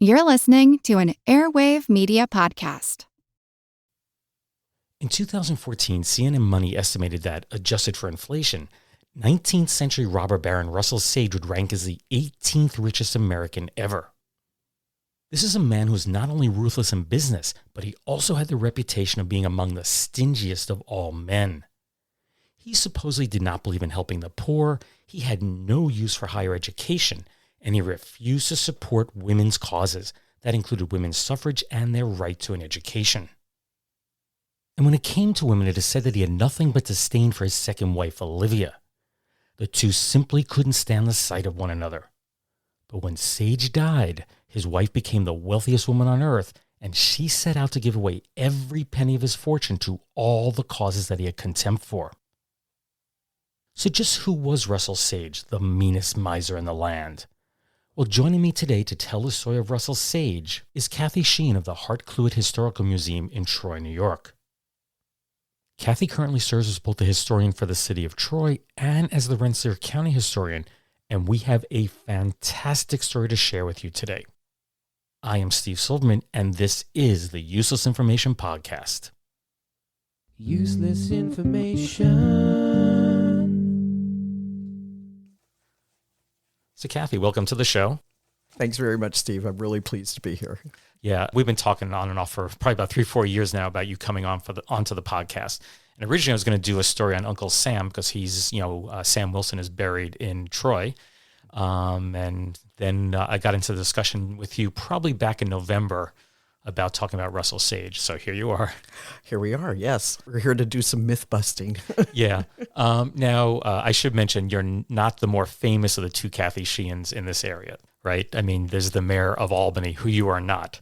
You're listening to an Airwave Media Podcast. In 2014, CNN Money estimated that, adjusted for inflation, 19th century robber baron Russell Sage would rank as the 18th richest American ever. This is a man who was not only ruthless in business, but he also had the reputation of being among the stingiest of all men. He supposedly did not believe in helping the poor, he had no use for higher education, and he refused to support women's causes. That included women's suffrage and their right to an education. And when it came to women, it is said that he had nothing but disdain for his second wife, Olivia. The two simply couldn't stand the sight of one another. But when Sage died, his wife became the wealthiest woman on earth, and she set out to give away every penny of his fortune to all the causes that he had contempt for. So just who was Russell Sage, the meanest miser in the land? Well, joining me today to tell the story of Russell Sage is Kathy Sheehan of the Hart-Cluett Historical Museum in Troy, New York. Kathy currently serves as both the historian for the city of Troy and as the Rensselaer County historian, and we have a fantastic story to share with you today. I am Steve Silverman, and this is the Useless Information Podcast. Useless information. So Kathy, welcome to the show. Thanks very much, Steve. I'm really pleased to be here. Yeah, we've been talking on and off for probably about 3-4 years now about you coming on onto the podcast. And originally I was going to do a story on Uncle Sam because he's, Sam Wilson is buried in Troy. And then I got into the discussion with you probably back in November about talking about Russell Sage. So here you are. Here we are, yes. We're here to do some myth busting. Yeah. Now, I should mention you're not the more famous of the two Kathy Sheehans in this area, right? I mean, there's the mayor of Albany, who you are not.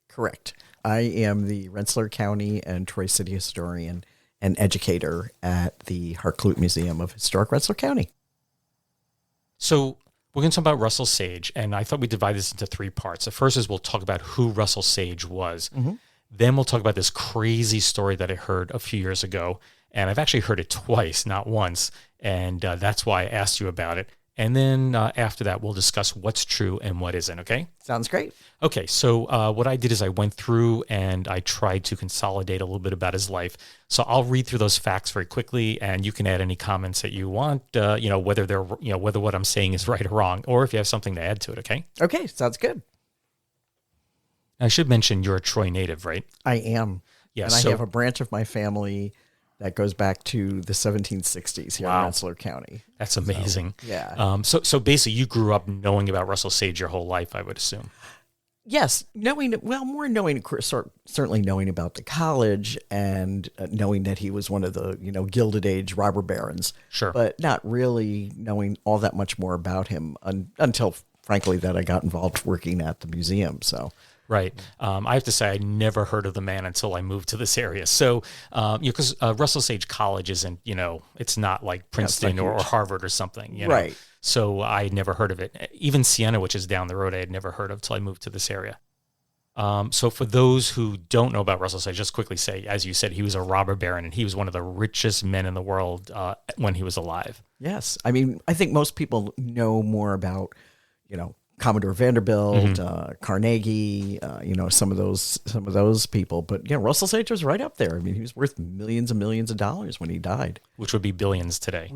Correct. I am the Rensselaer County and Troy City historian and educator at the Hart-Cluett Museum of Historic Rensselaer County. So we're going to talk about Russell Sage, and I thought we'd divide this into 3 parts. The first is we'll talk about who Russell Sage was. Mm-hmm. Then we'll talk about this crazy story that I heard a few years ago, and I've actually heard it twice, not once, and that's why I asked you about it. And then after that, we'll discuss what's true and what isn't, okay? Sounds great. Okay, so what I did is I went through and I tried to consolidate a little bit about his life. So I'll read through those facts very quickly, and you can add any comments that you want, whether they're, whether what I'm saying is right or wrong, or if you have something to add to it, okay? Okay, sounds good. I should mention you're a Troy native, right? I am. Yeah, and I have a branch of my family that goes back to the 1760s here in Rensselaer County. That's amazing. So, yeah. So basically you grew up knowing about Russell Sage your whole life, I would assume. Yes. Certainly knowing about the college and knowing that he was one of the, Gilded Age robber barons. Sure. But not really knowing all that much more about him until, frankly, that I got involved working at the museum. So. Right. I have to say I never heard of the man until I moved to this area. So, because Russell Sage College isn't, it's not like Princeton or Harvard or something, Right. So I had never heard of it. Even Siena, which is down the road, I had never heard of till I moved to this area. So for those who don't know about Russell Sage, just quickly say, as you said, he was a robber baron and he was one of the richest men in the world when he was alive. Yes. I mean, I think most people know more about, Commodore Vanderbilt, Carnegie, some of those people. But Russell Sage was right up there. I mean, he was worth millions and millions of dollars when he died. Which would be billions today.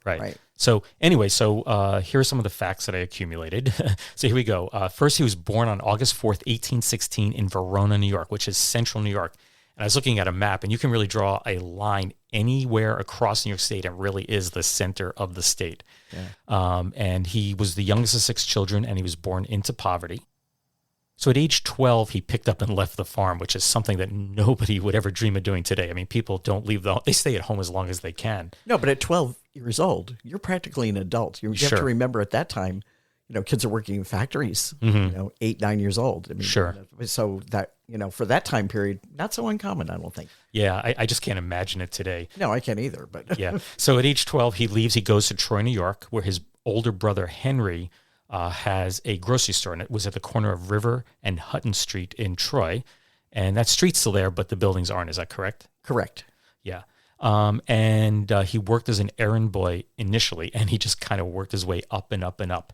Right. So anyway, here are some of the facts that I accumulated. So here we go. First, he was born on August 4th, 1816 in Verona, New York, which is central New York. And I was looking at a map, and you can really draw a line anywhere across New York State. It really is the center of the state. Yeah. And he was the youngest of 6 children, and he was born into poverty. So at age 12, he picked up and left the farm, which is something that nobody would ever dream of doing today. I mean, people don't leave they stay at home as long as they can. No, but at 12 years old, you're practically an adult. You have to remember at that time, kids are working in factories, 8, 9 years old. I mean, sure. So that, for that time period, not so uncommon, I don't think. Yeah, I just can't imagine it today. No, I can't either. But yeah. So at age 12, he leaves. He goes to Troy, New York, where his older brother, Henry, has a grocery store. And it was at the corner of River and Hutton Street in Troy. And that street's still there, but the buildings aren't. Is that correct? Correct. Yeah. And he worked as an errand boy initially, and he just kind of worked his way up and up and up.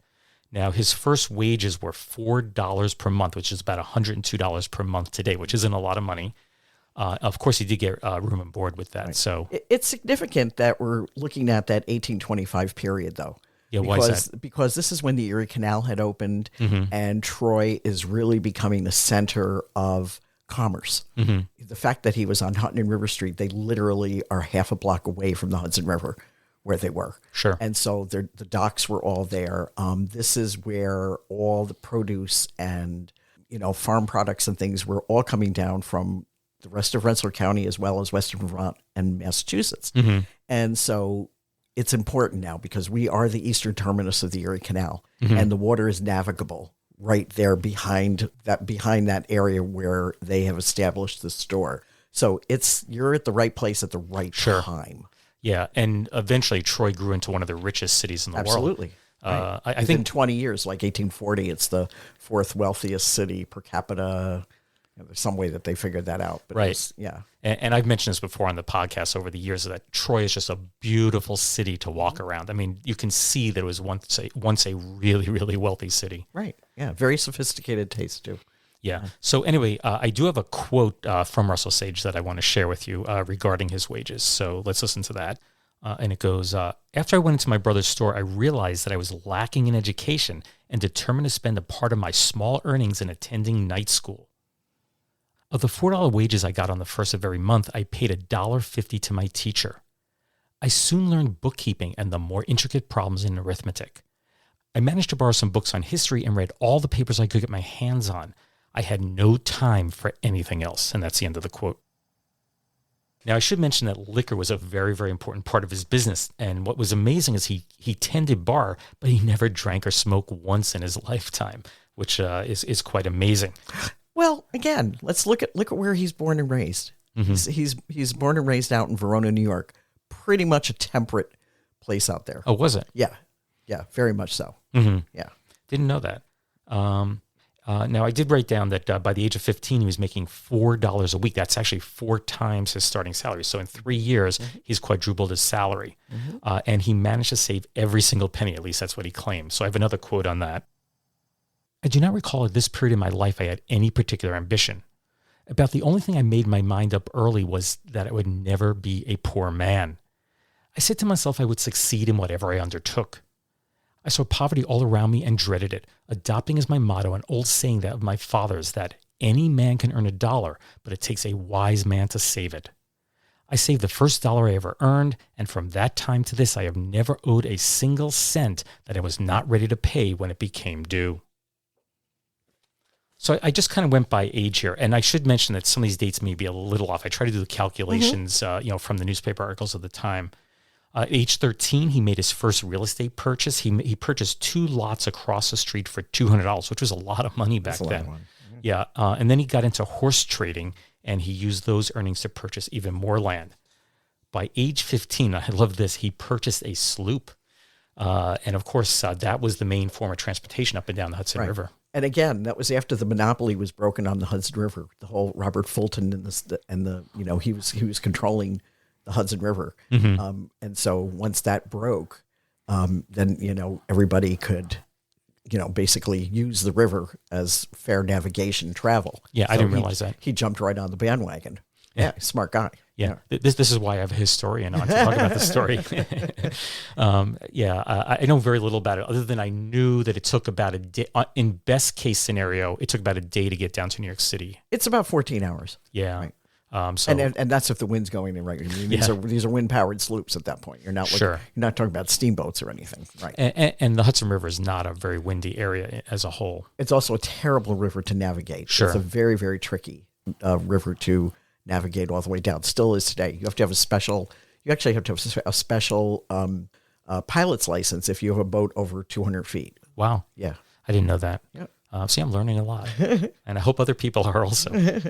Now, his first wages were $4 per month, which is about $102 per month today, which isn't a lot of money. Of course, he did get room and board with that. Right. So it's significant that we're looking at that 1825 period, though. Yeah, why is that? Because this is when the Erie Canal had opened, and Troy is really becoming the center of commerce. The fact that he was on Hutton and River Street, they literally are half a block away from the Hudson River where they were. Sure. And so the docks were all there. This is where all the produce and, farm products and things were all coming down from the rest of Rensselaer County as well as Western Vermont and Massachusetts. And so it's important now because we are the eastern terminus of the Erie Canal, and the water is navigable right there behind that area where they have established the store. So you're at the right place at the right time. Yeah, and eventually Troy grew into one of the richest cities in the world. Absolutely. I Within think 20 years, like 1840, it's the fourth wealthiest city per capita. There's some way that they figured that out. But right. And I've mentioned this before on the podcast over the years that Troy is just a beautiful city to walk around. I mean, you can see that it was once a really, really wealthy city. Right. Yeah. Very sophisticated taste too. Yeah. So anyway, I do have a quote from Russell Sage that I want to share with you regarding his wages. So let's listen to that. And it goes, after I went into my brother's store, I realized that I was lacking in education and determined to spend a part of my small earnings in attending night school. Of the $4 wages I got on the first of every month, I paid $1.50 to my teacher. I soon learned bookkeeping and the more intricate problems in arithmetic. I managed to borrow some books on history and read all the papers I could get my hands on. I had no time for anything else. And that's the end of the quote. Now, I should mention that liquor was a very, very important part of his business. And what was amazing is he tended bar, but he never drank or smoked once in his lifetime, which is quite amazing. Well, again, let's look at where he's born and raised. He's born and raised out in Verona, New York. Pretty much a temperate place out there. Oh, was it? Yeah, very much so. Yeah, didn't know that. Now, I did write down that by the age of 15, he was making $4 a week. That's actually 4 times his starting salary. So in 3 years, he's quadrupled his salary. And he managed to save every single penny. At least that's what he claimed. So I have another quote on that. I do not recall at this period in my life I had any particular ambition. About the only thing I made my mind up early was that I would never be a poor man. I said to myself I would succeed in whatever I undertook. I saw poverty all around me and dreaded it, adopting as my motto an old saying that of my father's that any man can earn $1, but it takes a wise man to save it. I saved the first dollar I ever earned, and from that time to this I have never owed a single cent that I was not ready to pay when it became due. So I just kind of went by age here, and I should mention that some of these dates may be a little off. I try to do the calculations, from the newspaper articles of the time. At age 13, he made his first real estate purchase. He purchased 2 lots across the street for $200, which was a lot of money back then. Yeah, and then he got into horse trading, and he used those earnings to purchase even more land. By age 15, I love this, he purchased a sloop, and of course, that was the main form of transportation up and down the Hudson River. And again, that was after the monopoly was broken on the Hudson River. The whole Robert Fulton he was controlling the Hudson River. And so once that broke, then everybody could basically use the river as fair navigation travel. Yeah, so I didn't realize that. He jumped right on the bandwagon. Yeah, smart guy. Yeah, this is why I have a historian on to talk about the story. I know very little about it, other than I knew that it took about a day. In best case scenario, it took about a day to get down to New York City. It's about 14 hours. Yeah. Right. And that's if the wind's going in right. I mean, these are wind powered sloops at that point. You're not you're not talking about steamboats or anything, right? And the Hudson River is not a very windy area as a whole. It's also a terrible river to navigate. Sure. It's a very, very tricky river to navigate all the way down. Still is today. You have to have a special pilot's license if you have a boat over 200 feet. Wow. Yeah. I didn't know that. Yeah. See, I'm learning a lot, and I hope other people are also.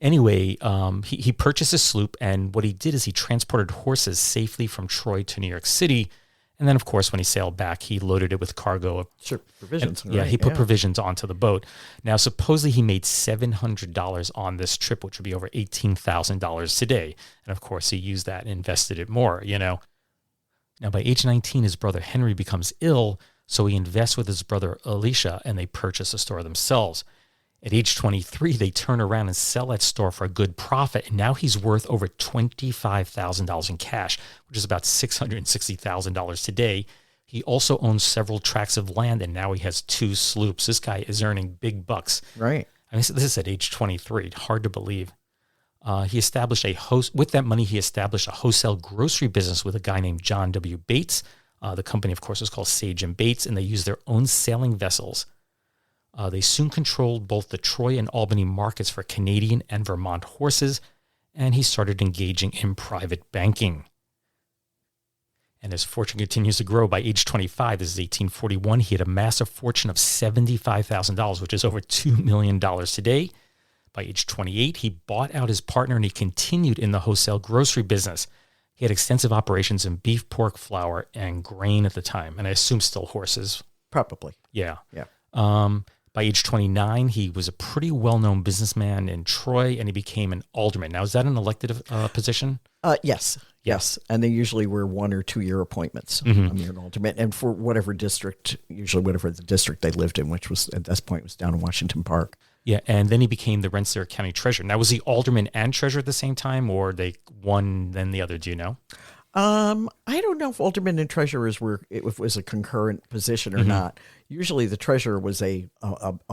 Anyway, he purchased a sloop, and what he did is he transported horses safely from Troy to New York City. And then, of course, when he sailed back, he loaded it with cargo. Provisions. And, he put provisions onto the boat. Now, supposedly he made $700 on this trip, which would be over $18,000 today. And, of course, he used that and invested it more, Now, by age 19, his brother Henry becomes ill, So he invests with his brother Alicia, and they purchase a store themselves. At age 23, they turn around and sell that store for a good profit, and now he's worth over $25,000 in cash, which is about $660,000 today. He also owns several tracts of land, and now he has 2 sloops. This guy is earning big bucks. Right. I mean, this is at age 23. Hard to believe. He established with that money, he established a wholesale grocery business with a guy named John W. Bates. The company, of course, is called Sage and Bates, and they use their own sailing vessels. They soon controlled both the Troy and Albany markets for Canadian and Vermont horses, and he started engaging in private banking. And his fortune continues to grow. By age 25, this is 1841, he had amassed a fortune of $75,000, which is over $2 million today. By age 28, he bought out his partner, and he continued in the wholesale grocery business. He had extensive operations in beef, pork, flour, and grain at the time, and I assume still horses. Probably. Yeah. Yeah. By age 29, he was a pretty well-known businessman in Troy, and he became an alderman. Now, is that an elected position? Yes. Yes. And they usually were 1 or 2 year appointments. Mm-hmm. I mean, an alderman. And for whatever district, usually whatever the district they lived in, which was at this point was down in Washington Park. Yeah, and then he became the Rensselaer County treasurer. Now, was he alderman and treasurer at the same time, or they one then the other? Do you know? I don't know if aldermen and treasurers if it was a concurrent position or not. Usually the treasurer was a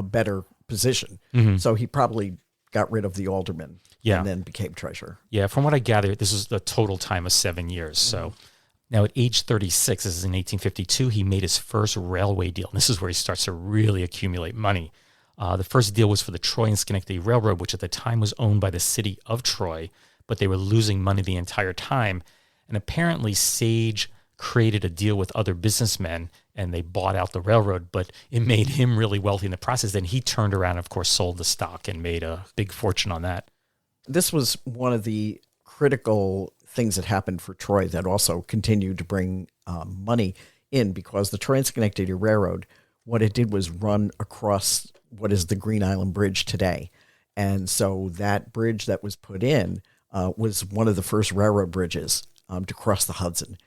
better position. So he probably got rid of the alderman and then became treasurer. Yeah, from what I gather, this is the total time of 7 years. So now at age 36, this is in 1852, he made his first railway deal. And this is where he starts to really accumulate money. The first deal was for the Troy and Schenectady Railroad, which at the time was owned by the city of Troy, but they were losing money the entire time. And apparently Sage created a deal with other businessmen, and they bought out the railroad, but it made him really wealthy in the process. Then he turned around and, of course, sold the stock and made a big fortune on that. This was one of the critical things that happened for Troy that also continued to bring money in, because the Troy and Schenectady Railroad, what it did was run across what is the Green Island Bridge today. And so that bridge that was put in was one of the first railroad bridges to cross the Hudson.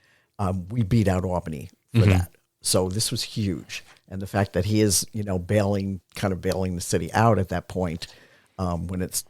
We beat out Albany for that. So this was huge. And the fact that he is, bailing the city out at that point, when it's,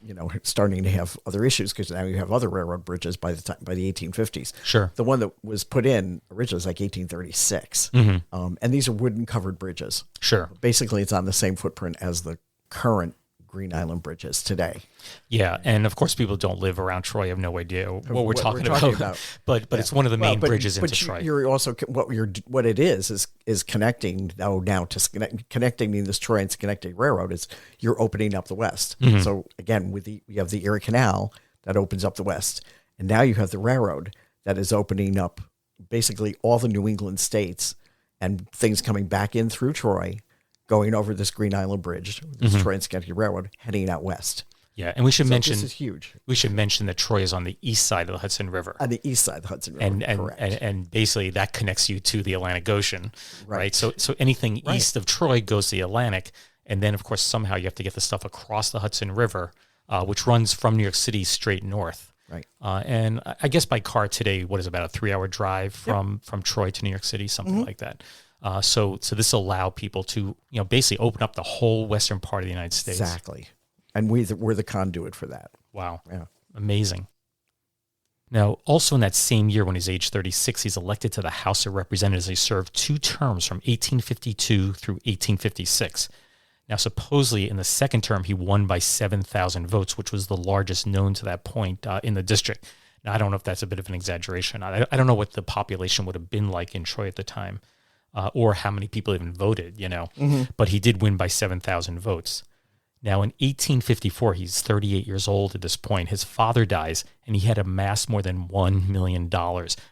starting to have other issues, because now you have other railroad bridges by the 1850s. Sure. The one that was put in originally was like 1836. And these are wooden covered bridges. Sure. Basically, it's on the same footprint as the current Green Island bridges today. Yeah, and of course, people don't live around Troy. I have no idea what we're talking about. But it's one of the main bridges into Troy. You're also what it is connecting now to connecting this Troy and Schenectady Railroad is you're opening up the West. So again, we have the Erie Canal that opens up the West, and now you have the railroad that is opening up basically all the New England states, and things coming back in through Troy, going over this Green Island Bridge, this Troy and Schenectady Railroad, heading out west. Yeah, and we should mention this is huge. We should mention that Troy is on the east side of the Hudson River. On the east side of the Hudson River, correct. And basically that connects you to the Atlantic Ocean, right? So anything east of Troy goes to the Atlantic, and then of course somehow you have to get the stuff across the Hudson River, which runs from New York City straight north. Right. And I guess by car today, what is about a 3-hour drive from Troy to New York City, something like that. So this allow people to basically open up the whole western part of the United States. Exactly, and we're the conduit for that. Wow, yeah, amazing. Now, also in that same year, when he's age 36, he's elected to the House of Representatives. He served 2 terms from 1852 through 1856. Now, supposedly in the second term, he won by 7,000 votes, which was the largest known to that point in the district. Now, I don't know if that's a bit of an exaggeration. I don't know what the population would have been like in Troy at the time. Or how many people even voted, But he did win by 7,000 votes. Now, in 1854, he's 38 years old at this point. His father dies, and he had amassed more than $1 million,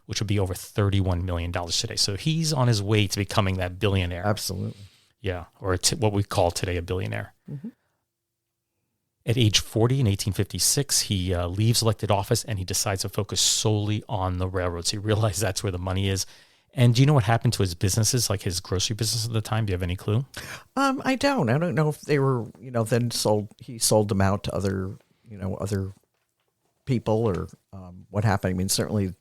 which would be over $31 million today. So he's on his way to becoming that billionaire. Absolutely. Yeah, or what we call today a billionaire. At age 40 in 1856, he leaves elected office, and he decides to focus solely on the railroads. He realized that's where the money is. And do you know what happened to his businesses, like his grocery business at the time? Do you have any clue? I don't know if they were, then he sold them out to other people, or what happened. I mean, certainly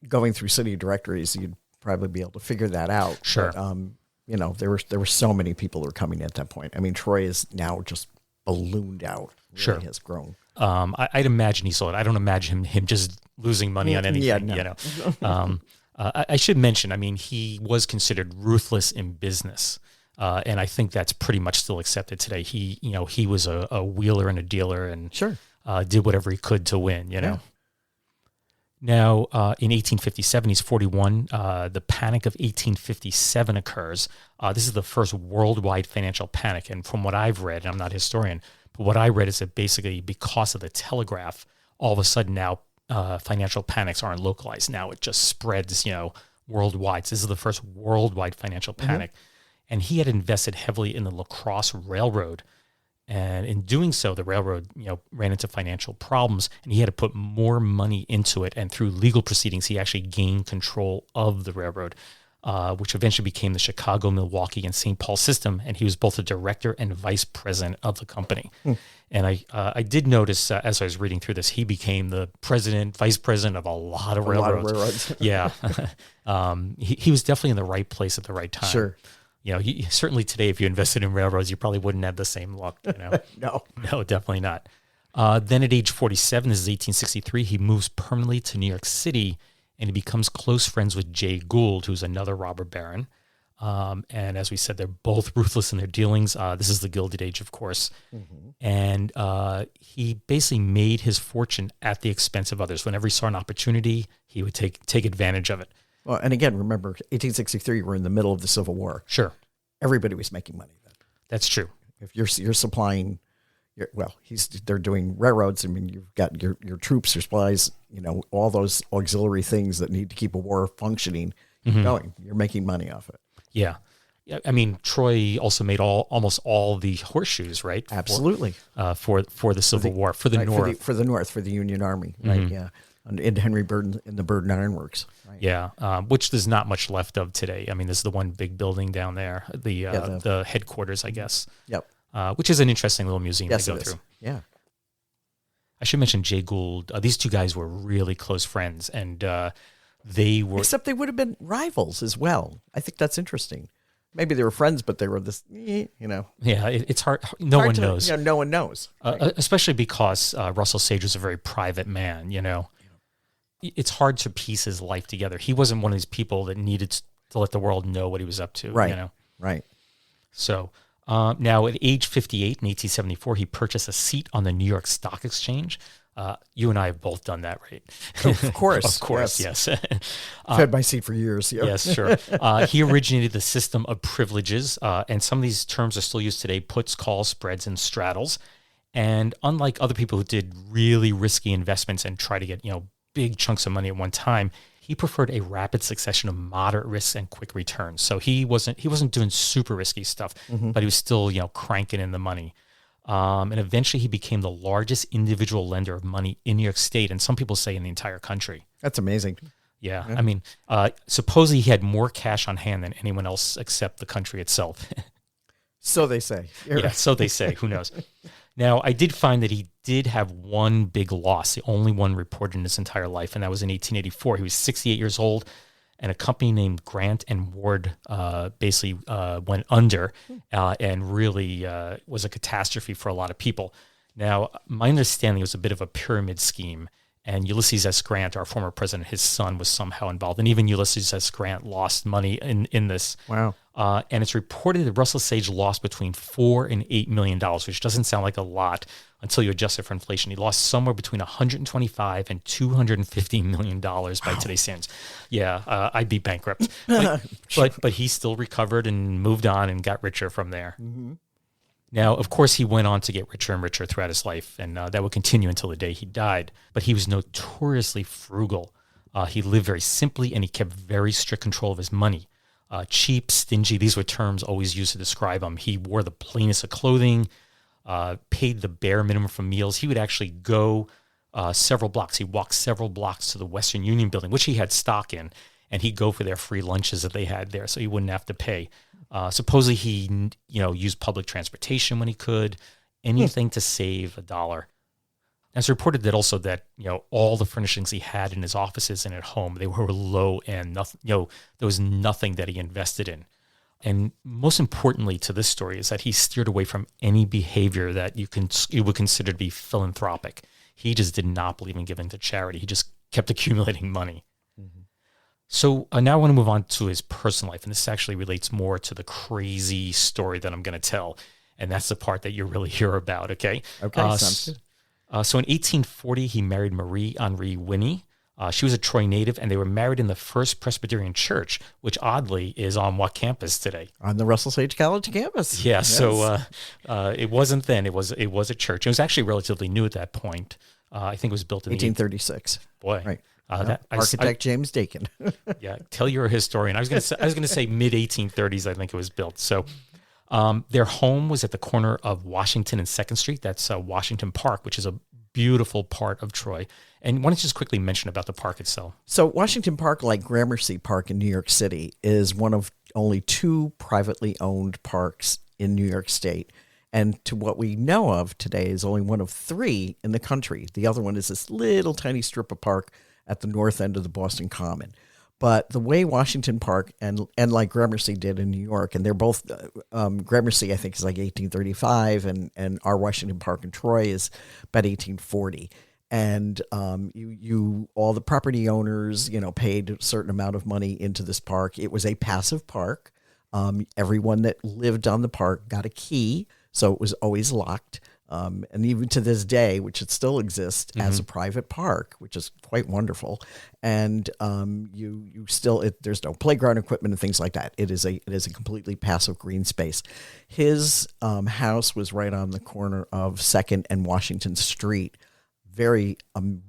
going through city directories, you'd probably be able to figure that out. Sure. But, there were so many people who were coming at that point. I mean, Troy is now just ballooned out. Really Sure. has grown. I'd imagine he sold it. I don't imagine him just losing money on anything. Yeah, no. I should mention, I mean, he was considered ruthless in business. And I think that's pretty much still accepted today. He was a wheeler and a dealer and Sure. Did whatever he could to win, know. Now, in 1857, he's 41. The Panic of 1857 occurs. This is the first worldwide financial panic. And from what I've read, and I'm not a historian, but what I read is that basically because of the telegraph, all of a sudden now financial panics aren't localized. Now it just spreads, worldwide. So this is the first worldwide financial panic. And he had invested heavily in the La Crosse Railroad. And in doing so, the railroad, ran into financial problems, and he had to put more money into it. And through legal proceedings, he actually gained control of the railroad, which eventually became the Chicago, Milwaukee, and St. Paul system. And he was both the director and vice president of the company. And I did notice as I was reading through this, he became the president, vice president of a lot of railroads. Yeah. He was definitely in the right place at the right time. Sure. Certainly today, if you invested in railroads, you probably wouldn't have the same luck. No, definitely not. Then at age 47, this is 1863, he moves permanently to New York City, and he becomes close friends with Jay Gould, who's another robber baron. And as we said, they're both ruthless in their dealings. This is the Gilded Age, of course. And he basically made his fortune at the expense of others. Whenever he saw an opportunity, he would take advantage of it. Well, and again, remember, 1863, we're in the middle of the Civil War. Sure. Everybody was making money then. That's true. If you're supplying, they're doing railroads. I mean, you've got your troops, your supplies, all those auxiliary things that need to keep a war functioning going. You're making money off it. Yeah. I mean, Troy also made almost all the horseshoes, right? Absolutely. For the Civil War, for the North. For the Union Army, right? Yeah. In Henry Burden, in the Burden Iron Works. Right? Yeah, which there's not much left of today. I mean, this is the one big building down there, the headquarters, I guess. Yep. Which is an interesting little museum to go through. Yeah. I should mention Jay Gould. These two guys were really close friends, and they were... Except they would have been rivals as well. I think that's interesting. Maybe they were friends, but they were this, Yeah, it's hard. No one knows. Yeah, no one knows. Right? Especially because Russell Sage was a very private man, It's hard to piece his life together. He wasn't one of these people that needed to let the world know what he was up to, Right, right. So now at age 58 in 1874, he purchased a seat on the New York Stock Exchange. You and I have both done that, right? Of course. Of course, yes. I've had my seat for years. Yeah. Yes, sure. He originated the system of privileges, and some of these terms are still used today: puts, calls, spreads, and straddles. And unlike other people who did really risky investments and try to get big chunks of money at one time, he preferred a rapid succession of moderate risks and quick returns. So he wasn't doing super risky stuff, but he was still cranking in the money. And eventually he became the largest individual lender of money in New York State, and some people say in the entire country. That's amazing. Yeah. I mean, supposedly he had more cash on hand than anyone else except the country itself. So they say. Yeah, so they say. Who knows? Now, I did find that he did have one big loss, the only one reported in his entire life, and that was in 1884. He was 68 years old, and a company named Grant and Ward basically went under and really was a catastrophe for a lot of people. Now, my understanding was a bit of a pyramid scheme, and Ulysses S. Grant, our former president, his son was somehow involved, and even Ulysses S. Grant lost money in this. Wow. And it's reported that Russell Sage lost between $4 and $8 million, which doesn't sound like a lot until you adjust it for inflation. He lost somewhere between $125 and $250 million by today's standards. Yeah, I'd be bankrupt. But he still recovered and moved on and got richer from there. Mm-hmm. Now, of course, he went on to get richer and richer throughout his life, and that would continue until the day he died. But he was notoriously frugal. He lived very simply, and he kept very strict control of his money. Cheap, stingy, these were terms always used to describe him. He wore the plainest of clothing, paid the bare minimum for meals. He would actually go several blocks. He walked several blocks to the Western Union building, which he had stock in, and he'd go for their free lunches that they had there, so he wouldn't have to pay. Supposedly he, used public transportation when he could, anything to save $1. And it's reported that also that, all the furnishings he had in his offices and at home, they were low end. Nothing, there was nothing that he invested in. And most importantly to this story is that he steered away from any behavior that you would consider to be philanthropic. He just did not believe in giving to charity. He just kept accumulating money. So now I want to move on to his personal life. And this actually relates more to the crazy story that I'm going to tell. And that's the part that you really hear about, okay? Okay, sounds good. So in 1840, he married Marie Henri Winnie. She was a Troy native, and they were married in the First Presbyterian Church, which oddly is on what campus today? On the Russell Sage College campus. Yeah, Yes. so it wasn't then. It was a church. It was actually relatively new at that point. I think it was built in 1836. Boy, Right. Architect James Dakin. Yeah, tell you're a historian. I was gonna say mid 1830s. I think it was built. So their home was at the corner of Washington and 2nd Street. That's Washington Park, which is a beautiful part of Troy. And why don't you just quickly mention about the park itself? So Washington Park, like Gramercy Park in New York City, is one of only 2 privately owned parks in New York State. And to what we know of today is only one of 3 in the country. The other one is this little tiny strip of park at the north end of the Boston Common. But the way Washington Park and like Gramercy did in New York, and they're both, Gramercy I think is like 1835, and our Washington Park in Troy is about 1840. And you all the property owners, paid a certain amount of money into this park. It was a passive park. Everyone that lived on the park got a key, so it was always locked. And even to this day, which it still exists as a private park, which is quite wonderful. And you still, there's no playground equipment and things like that. It is a completely passive green space. His house was right on the corner of 2nd and Washington Street. Very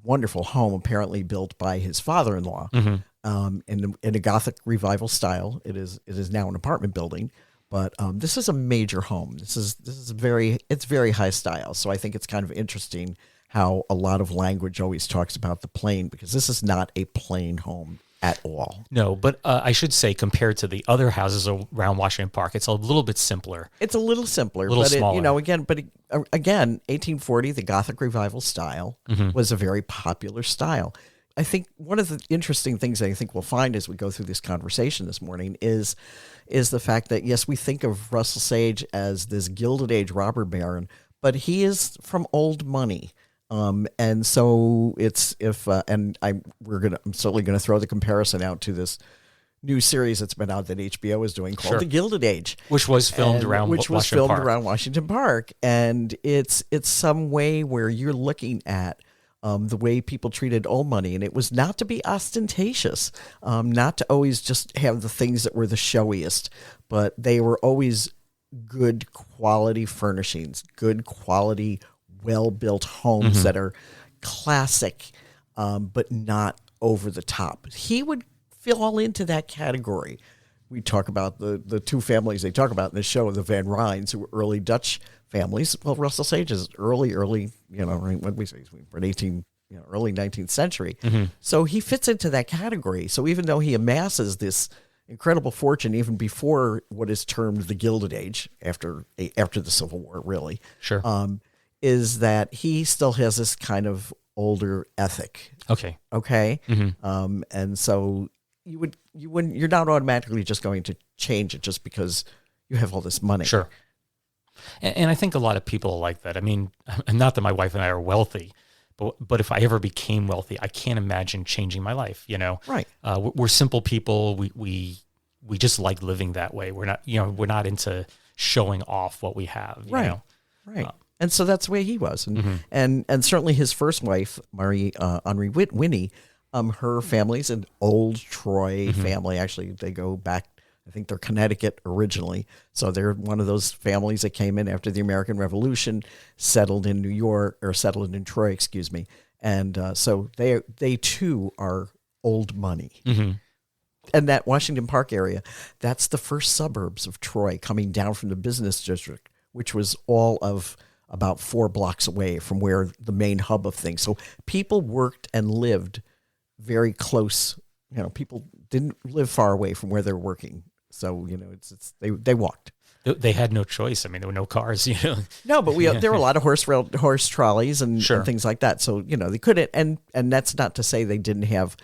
wonderful home, apparently built by his father-in-law in a Gothic revival style. It is now an apartment building. But this is a major home. It's very high style. So I think it's kind of interesting how a lot of language always talks about the plain, because this is not a plain home at all. No, but I should say compared to the other houses around Washington Park, it's a little bit simpler. It's a little simpler, smaller. Again, 1840, the Gothic revival style was a very popular style. I think one of the interesting things I think we'll find as we go through this conversation this morning is the fact that, yes, we think of Russell Sage as this Gilded Age robber baron, but he is from old money. And so I'm certainly going to throw the comparison out to this new series that's been out that HBO is doing called The Gilded Age, which was filmed around Washington Park. And it's some way where you're looking at the way people treated old money. And it was not to be ostentatious, not to always just have the things that were the showiest, but they were always good quality furnishings, good quality, well-built homes that are classic, but not over the top. He would fall into that category. We talk about the 2 families they talk about in the show, the Van Rhijns, who were early Dutch families. Well, Russell Sage is early, right, what we say, we're in early 19th century. So he fits into that category. So even though he amasses this incredible fortune even before what is termed the Gilded Age, after the Civil War, really, is that he still has this kind of older ethic. Okay. And so you're not automatically just going to change it just because you have all this money. Sure. And I think a lot of people are like that. I mean, not that my wife and I are wealthy, but if I ever became wealthy, I can't imagine changing my life. Right. We're simple people. We just like living that way. We're not into showing off what we have. Right. And so that's the way he was. And certainly his first wife, Marie Henri Winnie, her family's an old Troy family. Actually, they go back, I think they're Connecticut originally. So they're one of those families that came in after the American Revolution, settled in Troy, excuse me. And so they too are old money. And that Washington Park area, that's the first suburbs of Troy coming down from the business district, which was all of about 4 blocks away from where the main hub of things. So people worked and lived very close. People didn't live far away from where they're working. So, they walked. They had no choice. I mean, there were no cars, No, but there were a lot of horse trolleys and things like that. So, they couldn't, and that's not to say they didn't have,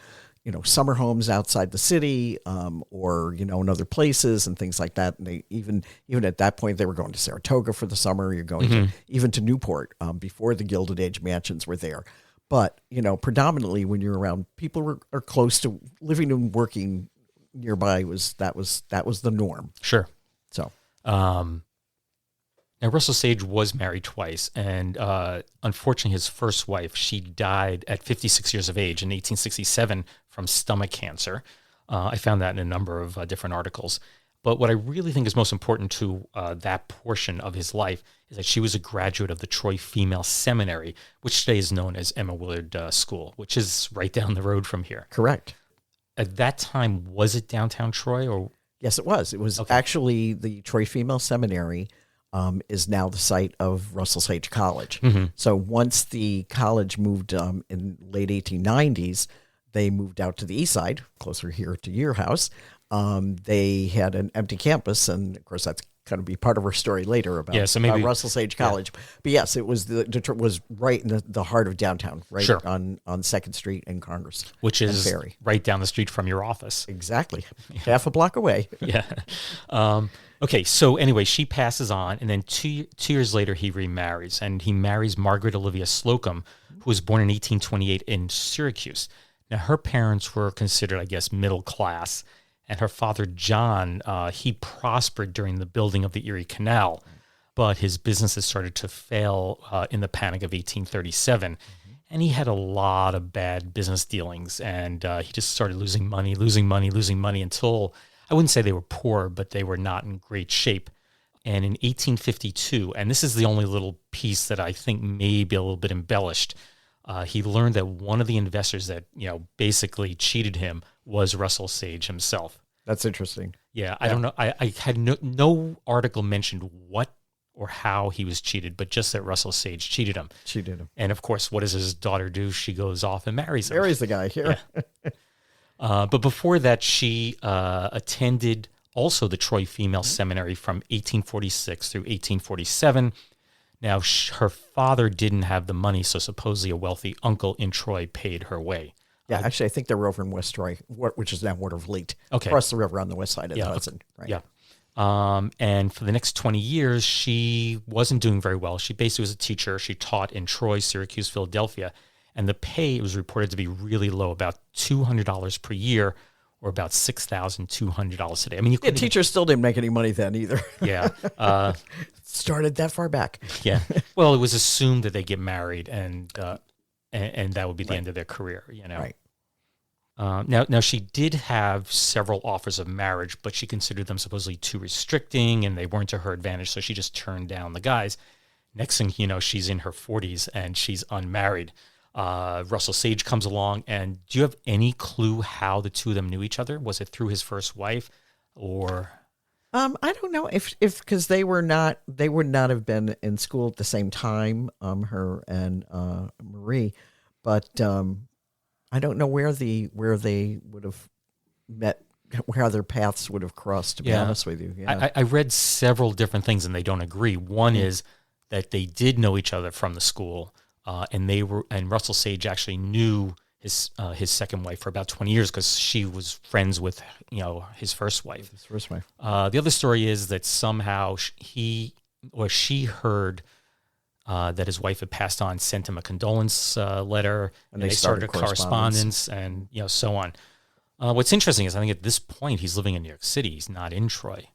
summer homes outside the city, or, in other places and things like that. And they even at that point, they were going to Saratoga for the summer. You're going even to Newport, before the Gilded Age mansions were there. But, predominantly when you're around, people are close to living and working nearby that was the norm. Sure. So, now, Russell Sage was married twice, and unfortunately, his first wife, she died at 56 years of age in 1867 from stomach cancer. I found that in a number of different articles. But what I really think is most important to that portion of his life is that she was a graduate of the Troy Female Seminary, which today is known as Emma Willard School, which is right down the road from here. correct. At that time, was it downtown Troy? Or Yes, it was. It was actually the Troy Female Seminary. Is now the site of Russell Sage College. So once the college moved in late 1890s, they moved out to the east side, closer here to your house. They had an empty campus, and of course that's going to be part of our story later about, about Russell Sage College. But yes, it was Detroit was right in the heart of downtown, right on 2nd Street and Congress, which is Ferry. Right down the street from your office. Exactly, half a block away. Yeah. Okay, so anyway, she passes on, and then two years later, he remarries, and he marries Margaret Olivia Slocum, who was born in 1828 in Syracuse. Now, her parents were considered, I guess, middle class, and her father, John, he prospered during the building of the Erie Canal, but his businesses started to fail in the Panic of 1837, and he had a lot of bad business dealings, and he just started losing money until... I wouldn't say they were poor, but they were not in great shape. And in 1852, and this is the only little piece that I think may be a little bit embellished, he learned that one of the investors that, basically cheated him was Russell Sage himself. That's interesting. Yeah, I don't know. I had no article mentioned what or how he was cheated, but just that Russell Sage cheated him. And of course, what does his daughter do? She goes off and marries him. Marries the guy here. Yeah. But before that, she attended also the Troy Female Seminary from 1846 through 1847. Now, her father didn't have the money, so supposedly a wealthy uncle in Troy paid her way. Yeah, actually, I think they were over in West Troy, which is now Watervliet, okay, across the river on the west side of the Hudson. Right. Yeah. And for the next 20 years, she wasn't doing very well. She basically was a teacher. She taught in Troy, Syracuse, Philadelphia. And the pay was reported to be really low, about $200 per year, or about $6,200 a day. I mean, teachers still didn't make any money then either. Yeah. Started that far back. Yeah. Well, it was assumed that they get married, and that would be the end of their career, Right. Now she did have several offers of marriage, but she considered them supposedly too restricting, and they weren't to her advantage, so she just turned down the guys. Next thing you know, she's in her 40s, and she's unmarried. Russell Sage comes along, and do you have any clue how the two of them knew each other? Was it through his first wife, or? I don't know if because they would not have been in school at the same time, her and Marie, but I don't know where they would have met, where their paths would have crossed. To be honest with you, I read several different things, and they don't agree. One is that they did know each other from the school. And Russell Sage actually knew his second wife for about 20 years because she was friends with his first wife. The other story is that somehow he or she heard that his wife had passed on, sent him a condolence letter, and they started correspondence, and so on. What's interesting is I think at this point he's living in New York City. He's not in Troy.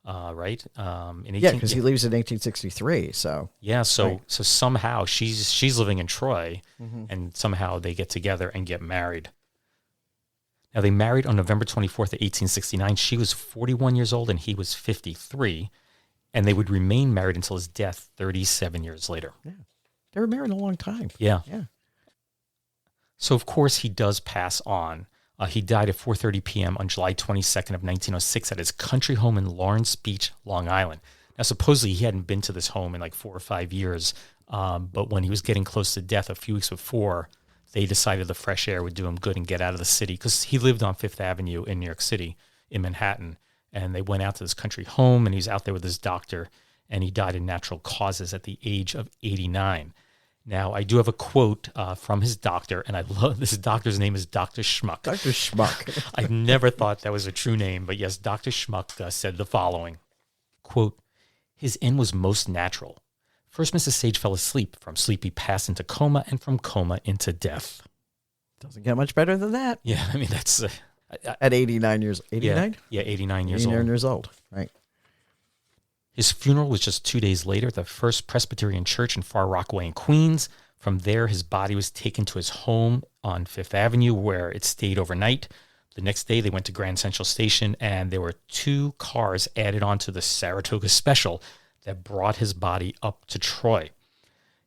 Right? Because he leaves in 1863. So so somehow she's living in Troy, and somehow they get together and get married. Now they married on November 24th of 1869. She was 41 years old and he was 53, and they would remain married until his death 37 years later. Yeah, they were married a long time. Yeah. So of course he does pass on. He died at 4:30 p.m. on July 22nd of 1906 at his country home in Lawrence Beach, Long Island. Now, supposedly he hadn't been to this home in like 4 or 5 years, but when he was getting close to death a few weeks before, they decided the fresh air would do him good and get out of the city, because he lived on Fifth Avenue in New York City, in Manhattan, and they went out to this country home, and he was out there with his doctor, and he died of natural causes at the age of 89. Now, I do have a quote from his doctor, and I love this doctor's name is Dr. Schmuck. Dr. Schmuck. I never thought that was a true name, but yes, Dr. Schmuck said the following, quote, "His end was most natural. First, Mrs. Sage fell asleep. From sleep, he passed into coma, and from coma into death." Doesn't get much better than that. Yeah, I mean, that's... At 89 years, 89? Yeah, 89 years 89 old. years old, right. His funeral was just 2 days later at the First Presbyterian Church in Far Rockaway in Queens. From there, his body was taken to his home on Fifth Avenue, where it stayed overnight. The next day, they went to Grand Central Station, and there were 2 cars added onto the Saratoga Special that brought his body up to Troy.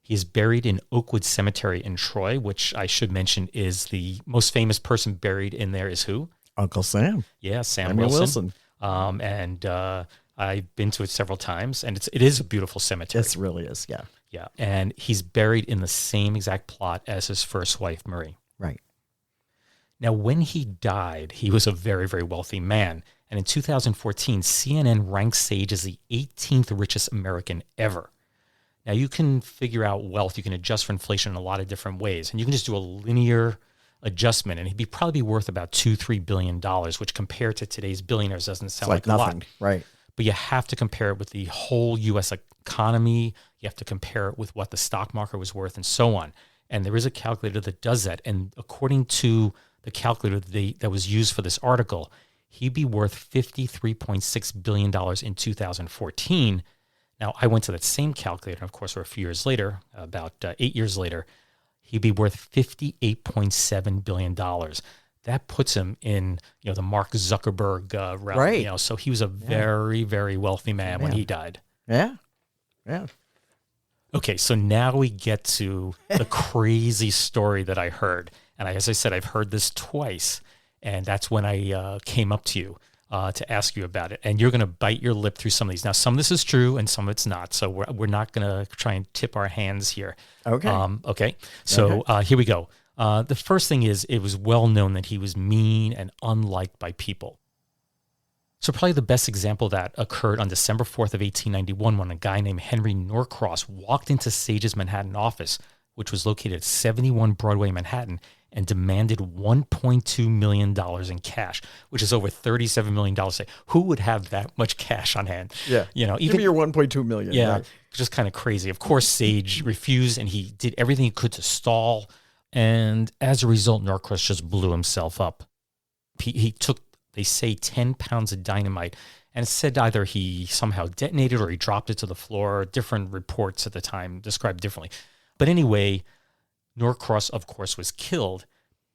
He is buried in Oakwood Cemetery in Troy, which I should mention is the most famous person buried in there is who? Uncle Sam. Yeah, Sam Samuel Wilson. Wilson. I've been to it several times, and it is a beautiful cemetery. Yes, really is, yeah. Yeah, and he's buried in the same exact plot as his first wife, Marie. Right. Now, when he died, he was a very, very wealthy man. And in 2014, CNN ranked Sage as the 18th richest American ever. Now, you can figure out wealth. You can adjust for inflation in a lot of different ways. And you can just do a linear adjustment, and he'd probably worth about $2-3 billion, which compared to today's billionaires doesn't sound like nothing. A lot. Right. But you have to compare it with the whole U.S. economy. You have to compare it with what the stock market was worth and so on. And there is a calculator that does that. And according to the calculator that was used for this article, he'd be worth $53.6 billion in 2014. Now, I went to that same calculator, and of course, we're a few years later, about 8 years later, he'd be worth $58.7 billion. That puts him in, the Mark Zuckerberg realm. Right. So he was a very, very wealthy man when he died. Yeah. Yeah. Okay, so now we get to the crazy story that I heard. And as I said, I've heard this twice. And that's when I came up to you to ask you about it. And you're going to bite your lip through some of these. Now, some of this is true and some of it's not. So we're not going to try and tip our hands here. Okay. Okay. So here we go. The first thing is it was well known that he was mean and unliked by people. So probably the best example of that occurred on December 4th of 1891 when a guy named Henry Norcross walked into Sage's Manhattan office, which was located at 71 Broadway, Manhattan, and demanded $1.2 million in cash, which is over $37 million. Who would have that much cash on hand? Yeah. Even give me your $1.2 million. Yeah. Right. Just kind of crazy. Of course, Sage refused, and he did everything he could to stall. And as a result, Norcross just blew himself up. He took, they say, 10 pounds of dynamite, and it said either he somehow detonated or he dropped it to the floor. Different reports at the time described differently. But anyway, Norcross, of course, was killed,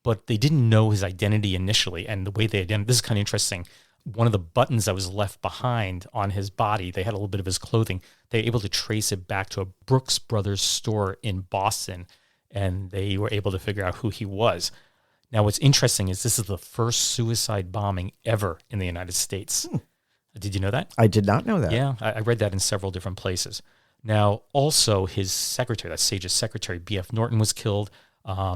but they didn't know his identity initially. And the way they identified, this is kind of interesting. One of the buttons that was left behind on his body, they had a little bit of his clothing. They were able to trace it back to a Brooks Brothers store in Boston, and they were able to figure out who he was. Now, what's interesting is this is the first suicide bombing ever in the United States. Did you know that? I did not know that. Yeah, I read that in several different places. Now, also his secretary, that's Sage's secretary, B.F. Norton, was killed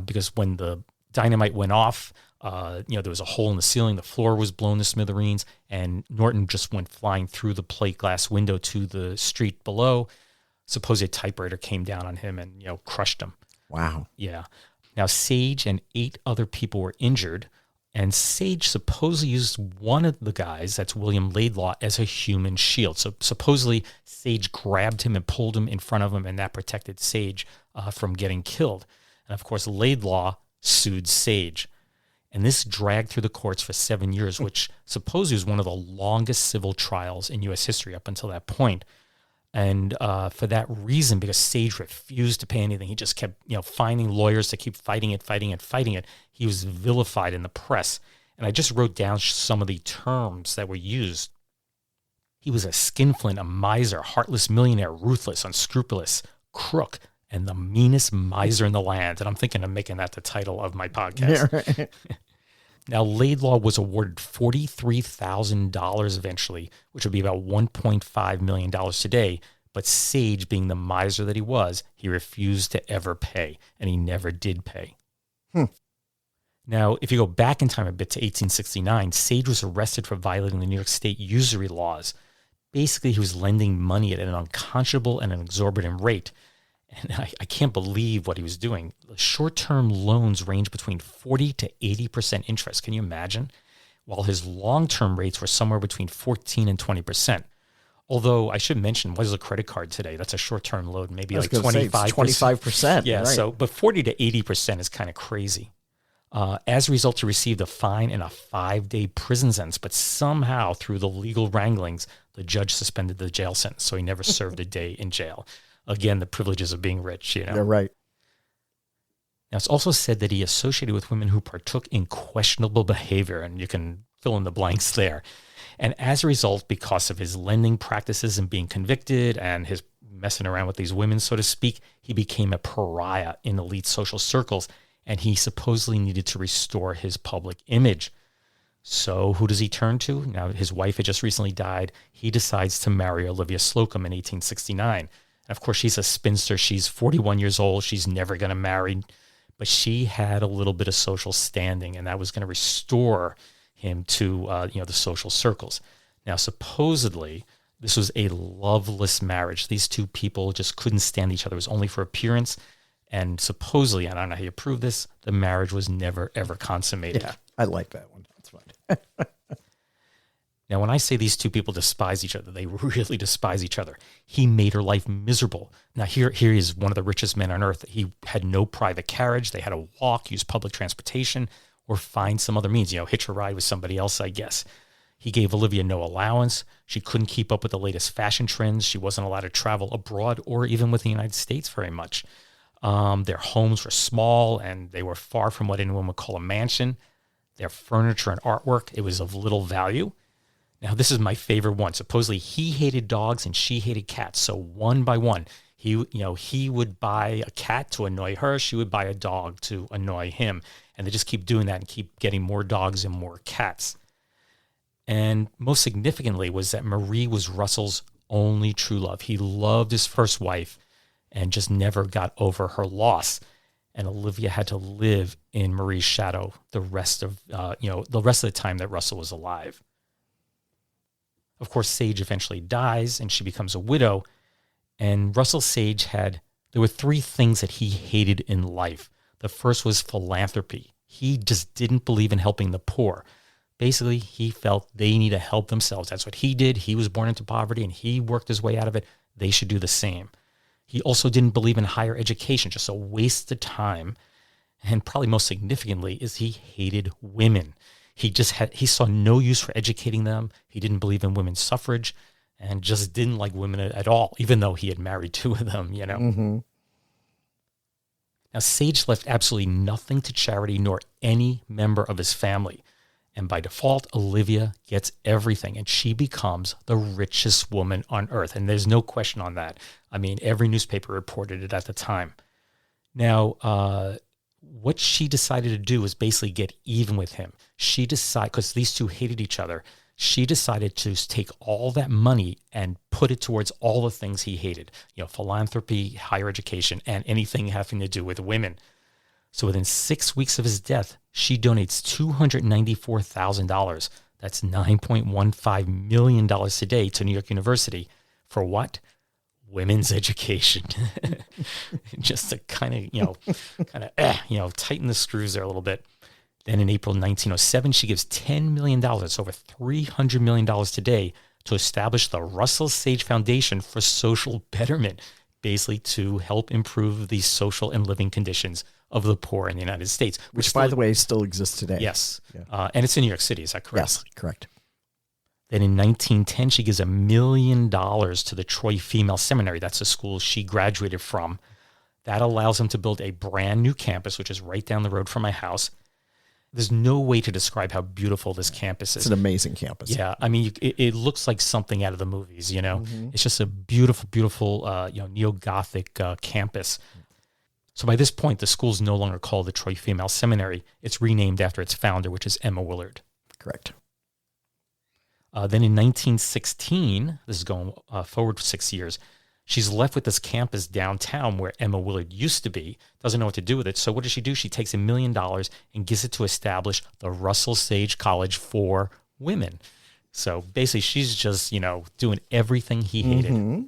because when the dynamite went off, there was a hole in the ceiling, the floor was blown to smithereens, and Norton just went flying through the plate glass window to the street below. Supposedly a typewriter came down on him and, crushed him. Wow. Yeah. Now, Sage and 8 other people were injured, and Sage supposedly used one of the guys, that's William Laidlaw, as a human shield. So supposedly Sage grabbed him and pulled him in front of him, and that protected Sage from getting killed. And of course, Laidlaw sued Sage. And this dragged through the courts for 7 years, which supposedly was one of the longest civil trials in U.S. history up until that point. And for that reason, because Sage refused to pay anything, he just kept, finding lawyers to keep fighting it. He was vilified in the press. And I just wrote down some of the terms that were used. He was a skinflint, a miser, heartless millionaire, ruthless, unscrupulous, crook, and the meanest miser in the land. And I'm thinking of making that the title of my podcast. Yeah, right. Now, Laidlaw was awarded $43,000 eventually, which would be about $1.5 million today. But Sage, being the miser that he was, he refused to ever pay, and he never did pay. Now, if you go back in time a bit to 1869, Sage was arrested for violating the New York State usury laws. Basically, he was lending money at an unconscionable and an exorbitant rate. And I can't believe what he was doing. Short-term loans range between 40 to 80% interest. Can you imagine? While his long-term rates were somewhere between 14 and 20%. Although I should mention, what is a credit card today? That's a short-term loan, maybe like 25%. 25%. Yeah, right. so but 40 to 80% is kind of crazy. As a result, he received a fine and a 5-day prison sentence, but somehow through the legal wranglings, the judge suspended the jail sentence, so he never served a day in jail. Again, the privileges of being rich, you know. Yeah, right. Now, it's also said that he associated with women who partook in questionable behavior, and you can fill in the blanks there. And as a result, because of his lending practices and being convicted and his messing around with these women, so to speak, he became a pariah in elite social circles, and he supposedly needed to restore his public image. So who does he turn to? Now, his wife had just recently died. He decides to marry Olivia Slocum in 1869. And of course, she's a spinster. She's 41 years old. She's never going to marry. But she had a little bit of social standing, and that was going to restore him to the social circles. Now, supposedly, this was a loveless marriage. These two people just couldn't stand each other. It was only for appearance. And supposedly, I don't know how you prove this, the marriage was never, ever consummated. Yeah, I like that one. That's fine. Now, when I say these two people despise each other, they really despise each other. He made her life miserable. Now, here he is, one of the richest men on earth. He had no private carriage. They had to walk, use public transportation, or find some other means, hitch a ride with somebody else, I guess. He gave Olivia no allowance. She couldn't keep up with the latest fashion trends. She wasn't allowed to travel abroad or even with the United States very much. Their homes were small, and they were far from what anyone would call a mansion. Their furniture and artwork, it was of little value. Now, this is my favorite one. Supposedly, he hated dogs and she hated cats. So one by one, he would buy a cat to annoy her. She would buy a dog to annoy him. And they just keep doing that and keep getting more dogs and more cats. And most significantly was that Marie was Russell's only true love. He loved his first wife and just never got over her loss. And Olivia had to live in Marie's shadow the rest of the time that Russell was alive. Of course, Sage eventually dies and she becomes a widow. And Russell Sage there were 3 things that he hated in life. The first was philanthropy. He just didn't believe in helping the poor. Basically, he felt they need to help themselves. That's what he did. He was born into poverty and he worked his way out of it. They should do the same. He also didn't believe in higher education, just a waste of time. And probably most significantly is he hated women. He saw no use for educating them. He didn't believe in women's suffrage and just didn't like women at all, even though he had married 2 of them, Mm-hmm. Now, Sage left absolutely nothing to charity nor any member of his family. And by default, Olivia gets everything, and she becomes the richest woman on earth. And there's no question on that. I mean, every newspaper reported it at the time. Now, what she decided to do was basically get even with him. She decided, because these two hated each other, she decided to take all that money and put it towards all the things he hated, philanthropy, higher education, and anything having to do with women. So within 6 weeks of his death, she donates $294,000. That's $9.15 million today to New York University. For what? Women's education. Just to kind of tighten the screws there a little bit. Then in April 1907, she gives $10 million, that's over $300 million today, to establish the Russell Sage Foundation for Social Betterment, basically to help improve the social and living conditions of the poor in the United States. Which by the way, still exists today. Yes. Yeah. And it's in New York City, is that correct? Yes, correct. Then in 1910, she gives $1 million to the Troy Female Seminary. That's the school she graduated from. That allows them to build a brand new campus, which is right down the road from my house. There's no way to describe how beautiful this campus is. It's an amazing campus. Yeah, I mean, it looks like something out of the movies, Mm-hmm. It's just a beautiful, beautiful, neo-Gothic campus. So by this point, the school's no longer called the Troy Female Seminary. It's renamed after its founder, which is Emma Willard. Correct. Then in 1916, this is going forward for 6 years, she's left with this campus downtown where Emma Willard used to be, doesn't know what to do with it. So what does she do? She takes $1 million and gives it to establish the Russell Sage College for Women. So basically, she's just, doing everything he hated. Mm-hmm.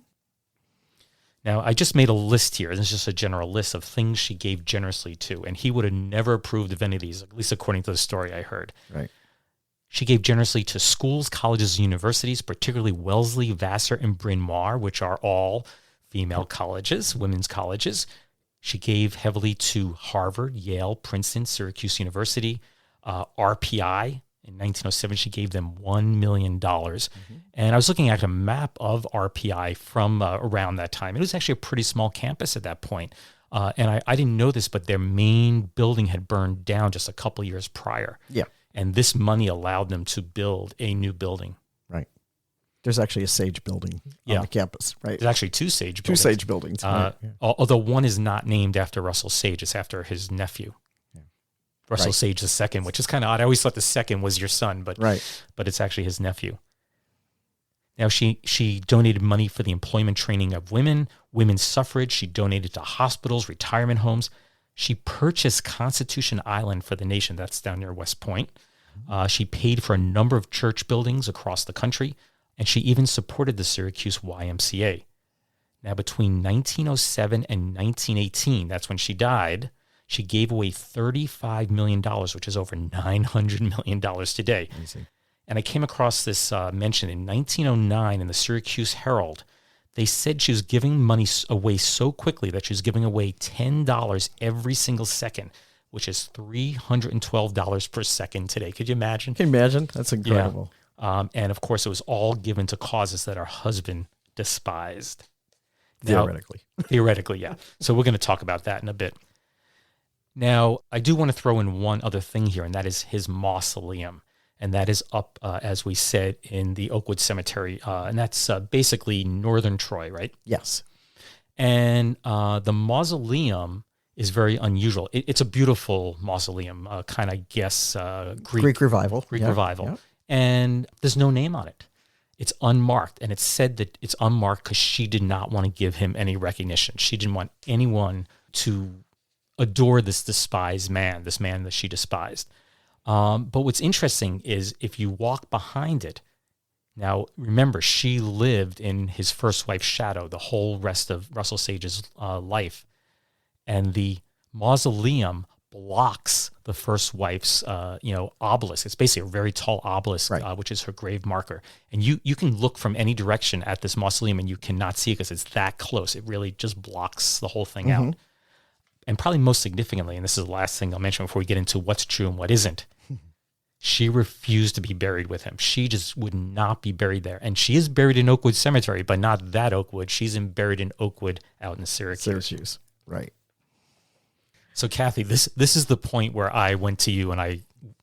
Now, I just made a list here. This is just a general list of things she gave generously to, and he would have never approved of any of these, at least according to the story I heard. Right. She gave generously to schools, colleges, and universities, particularly Wellesley, Vassar, and Bryn Mawr, which are all female colleges, women's colleges. She gave heavily to Harvard, Yale, Princeton, Syracuse University, RPI. In 1907, she gave them $1 million. And I was looking at a map of RPI from around that time. It was actually a pretty small campus at that point. And I didn't know this, but their main building had burned down just a couple years prior. Yeah. And this money allowed them to build a new building. Right. There's actually a Sage building on the campus, right? There's actually two Sage buildings. Two Sage buildings. Although one is not named after Russell Sage. It's after his nephew. Russell Sage II, which is kind of odd. I always thought the second was your son, but it's actually his nephew. Now, she donated money for the employment training of women, women's suffrage. She donated to hospitals, retirement homes. She purchased Constitution Island for the nation. That's down near West Point. She paid for a number of church buildings across the country, and she even supported the Syracuse YMCA. Now, between 1907 and 1918, that's when she died, she gave away $35 million, which is over $900 million today. Amazing. And I came across this mention in 1909 in the Syracuse Herald. They said she was giving money away so quickly that she was giving away $10 every single second, which is $312 per second today. Could you imagine? Can you imagine? That's incredible. Yeah. And of course, it was all given to causes that her husband despised. Theoretically, yeah. So we're going to talk about that in a bit. Now, I do want to throw in one other thing here, and that is his mausoleum. And that is up, as we said, in the Oakwood Cemetery. And that's basically northern Troy, right? Yes. And the mausoleum is very unusual. It's a beautiful mausoleum, kind of guess Greek Revival. Greek Revival. Yeah. And there's no name on it. It's unmarked. And it's said that it's unmarked because she did not want to give him any recognition. She didn't want anyone to adore this despised man, this man that she despised. But what's interesting is if you walk behind it, now remember, she lived in his first wife's shadow the whole rest of Russell Sage's life. And the mausoleum blocks the first wife's, obelisk. It's basically a very tall obelisk, which is her grave marker. And you can look from any direction at this mausoleum and you cannot see it because it's that close. It really just blocks the whole thing out. And probably most significantly, and this is the last thing I'll mention before we get into what's true and what isn't, she refused to be buried with him. She just would not be buried there. And she is buried in Oakwood Cemetery, but not that Oakwood. She's buried in Oakwood out in Syracuse. Right. So, Kathy, this is the point where I went to you, and I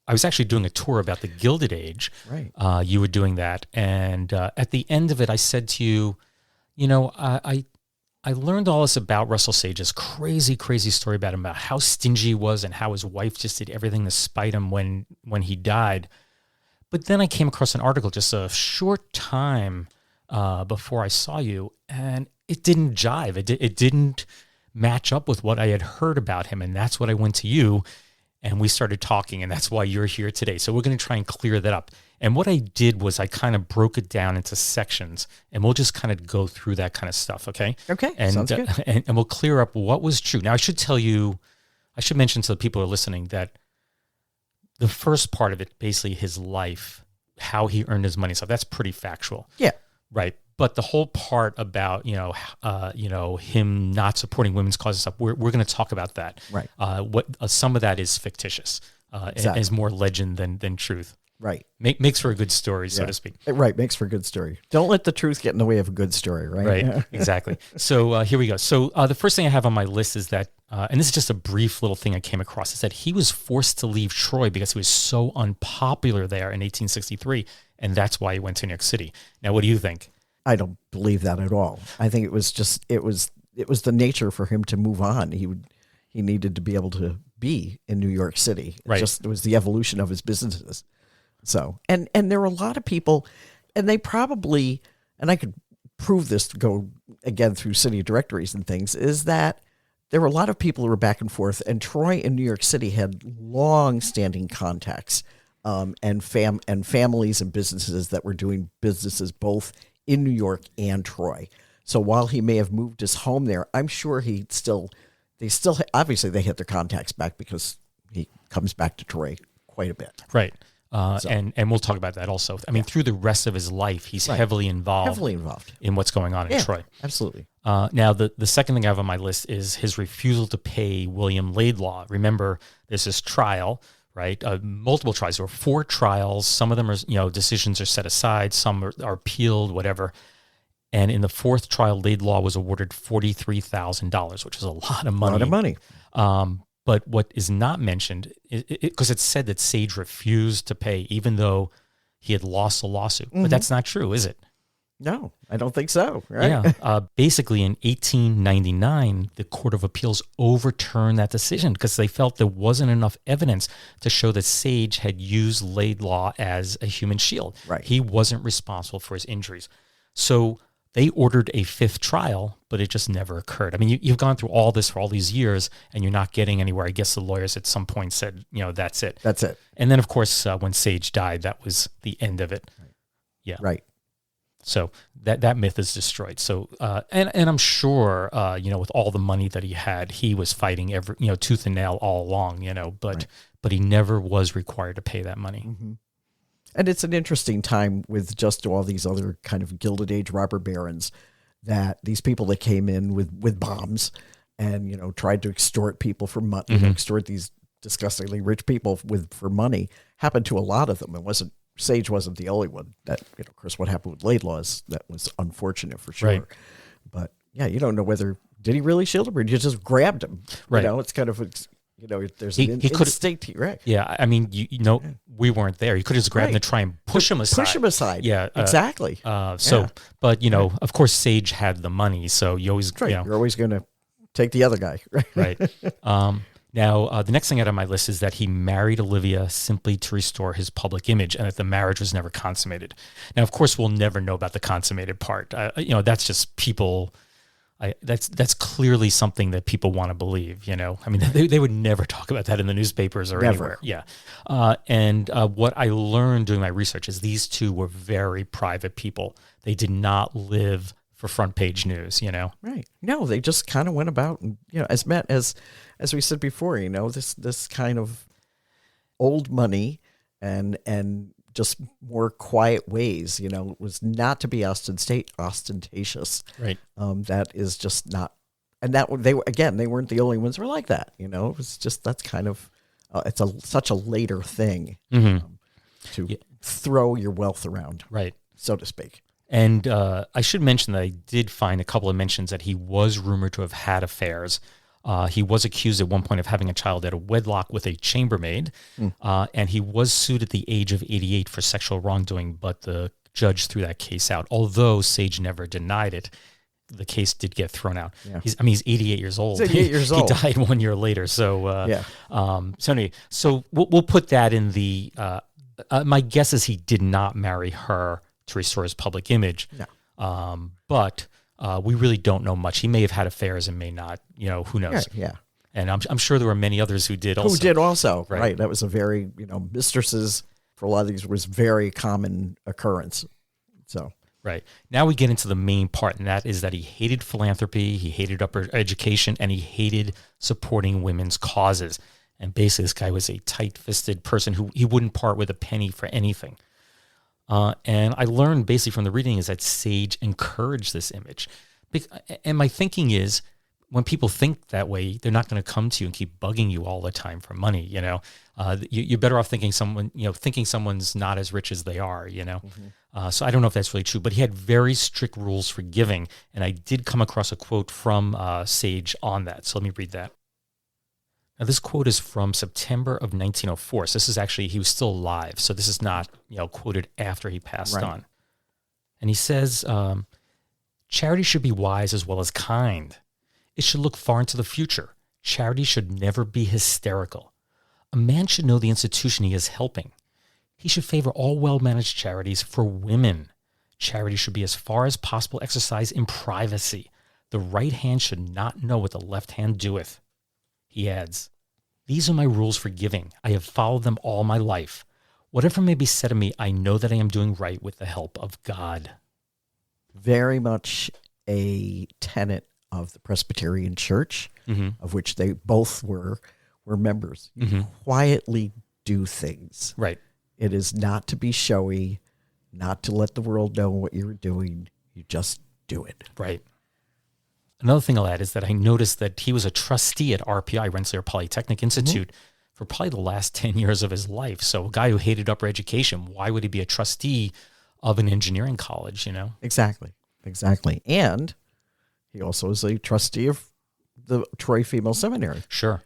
was actually doing a tour about the Gilded Age. Right. You were doing that. And at the end of it, I said to you, I learned all this about Russell Sage's crazy, crazy story about him, about how stingy he was and how his wife just did everything to spite him when he died. But then I came across an article just a short time before I saw you, and it didn't jive. It didn't match up with what I had heard about him, and that's what I went to you, and we started talking, and that's why you're here today. So we're going to try and clear that up. And what I did was I kind of broke it down into sections, and we'll just kind of go through that kind of stuff, okay? Okay, and, sounds good. And we'll clear up what was true. Now, I should mention to the people who are listening that the first part of it, basically his life, how he earned his money and stuff, that's pretty factual. Yeah. Right. But the whole part about, him not supporting women's causes stuff, we're going to talk about that. Right. Some of that is fictitious, exactly. is more legend than truth. Right. Makes for a good story, so to speak. Right. Makes for a good story. Don't let the truth get in the way of a good story, right? Right. Yeah. Exactly. So here we go. So the first thing I have on my list is that, and this is just a brief little thing I came across, is that he was forced to leave Troy because he was so unpopular there in 1863, and that's why he went to New York City. Now, what do you think? I don't believe that at all. I think it was the nature for him to move on. He needed to be able to be in New York City. It was the evolution of his businesses. So, and there were a lot of people, and they probably, and I could prove this to go again through city directories and things, is that there were a lot of people who were back and forth, and Troy and New York City had long-standing contacts, and families and businesses that were doing businesses both in New York and Troy. So while he may have moved his home there, I'm sure obviously they hit their contacts back because he comes back to Troy quite a bit. Right. And we'll talk about that also. I mean, through the rest of his life, he's heavily involved in what's going on in Troy. Absolutely. Now, the second thing I have on my list is his refusal to pay William Laidlaw. Remember, there's this trial, right? Multiple trials. There were 4 trials. Some of them are, decisions are set aside. Some are appealed, whatever. And in the 4th trial, Laidlaw was awarded $43,000, which is a lot of money. A lot of money. But what is not mentioned, because it's said that Sage refused to pay, even though he had lost the lawsuit. But that's not true, is it? No, I don't think so. Right? Yeah. Basically, in 1899, the Court of Appeals overturned that decision because they felt there wasn't enough evidence to show that Sage had used Laidlaw as a human shield. Right. He wasn't responsible for his injuries. So they ordered a 5th trial, but it just never occurred. I mean, you've gone through all this for all these years, and you're not getting anywhere. I guess the lawyers at some point said, that's it. That's it. And then, of course, when Sage died, that was the end of it. Right. Yeah. Right. So that myth is destroyed. So, and I'm sure, with all the money that he had, he was fighting tooth and nail all along, but he never was required to pay that money. Mm-hmm. And it's an interesting time with just all these other kind of Gilded Age robber barons, that these people that came in with bombs and, tried to extort people for money, extort these disgustingly rich people for money, happened to a lot of them. Sage wasn't the only one. That, of course, what happened with Laidlaw that was unfortunate for sure. Right. But yeah, you don't know whether, did he really shield him or you just grabbed him? Right. It's kind of, there's an instinct, right? Yeah. I mean, we weren't there. You could just grab him and try and push him aside. Yeah, exactly. But, of course, Sage had the money. So you always, you're always going to take the other guy. Right. Now, the next thing out on my list is that he married Olivia simply to restore his public image, and that the marriage was never consummated. Now, of course, we'll never know about the consummated part. That's just people. That's clearly something that people want to believe. I mean, they would never talk about that in the newspapers or anywhere. Yeah. And what I learned doing my research is these two were very private people. They did not live for front page news. Right. No, they just kind of went about, as we said before, this kind of old money and just more quiet ways, was not to be ostentatious. Right. That is just not, and that they weren't the only ones who were like that. It was just, that's kind of, it's such a later thing to throw your wealth around, right, so to speak. And I should mention that I did find a couple of mentions that he was rumored to have had affairs. He was accused at one point of having a child out of wedlock with a chambermaid, and he was sued at the age of 88 for sexual wrongdoing, but the judge threw that case out. Although Sage never denied it, the case did get thrown out. Yeah. He's 88 years old. He's 88 years old. He died 1 year later. So, so we'll put that in the, my guess is he did not marry her to restore his public image. No. But we really don't know much. He may have had affairs and may not. Who knows? Yeah. And I'm sure there were many others who did also. Who did also, right? That was a very, mistresses for a lot of these was very common occurrence. So. Right. Now we get into the main part, and that is that he hated philanthropy, he hated upper education, and he hated supporting women's causes. And basically this guy was a tight-fisted person who he wouldn't part with a penny for anything. And I learned basically from the reading is that Sage encouraged this image. And my thinking is, when people think that way, they're not going to come to you and keep bugging you all the time for money. You're better off thinking someone's not as rich as they are. So I don't know if that's really true, but he had very strict rules for giving, and I did come across a quote from Sage on that. So let me read that. Now, this quote is from September of 1904. So this is actually, he was still alive. So this is not, quoted after he passed on. And he says, charity should be wise as well as kind. It should look far into the future. Charity should never be hysterical. A man should know the institution he is helping. He should favor all well-managed charities for women. Charity should be as far as possible exercised in privacy. The right hand should not know what the left hand doeth. He adds, these are my rules for giving. I have followed them all my life. Whatever may be said of me, I know that I am doing right with the help of God. Very much a tenet of the Presbyterian Church, Mm-hmm. of which they both were members. You Mm-hmm. quietly do things. Right. It is not to be showy, not to let the world know what you're doing. You just do it. Right. Another thing I'll add is that I noticed that he was a trustee at RPI, Rensselaer Polytechnic Institute, for probably the last 10 years of his life. So a guy who hated upper education, why would he be a trustee of an engineering college, you know? Exactly. And he also is a trustee of the Troy Female Seminary. Sure.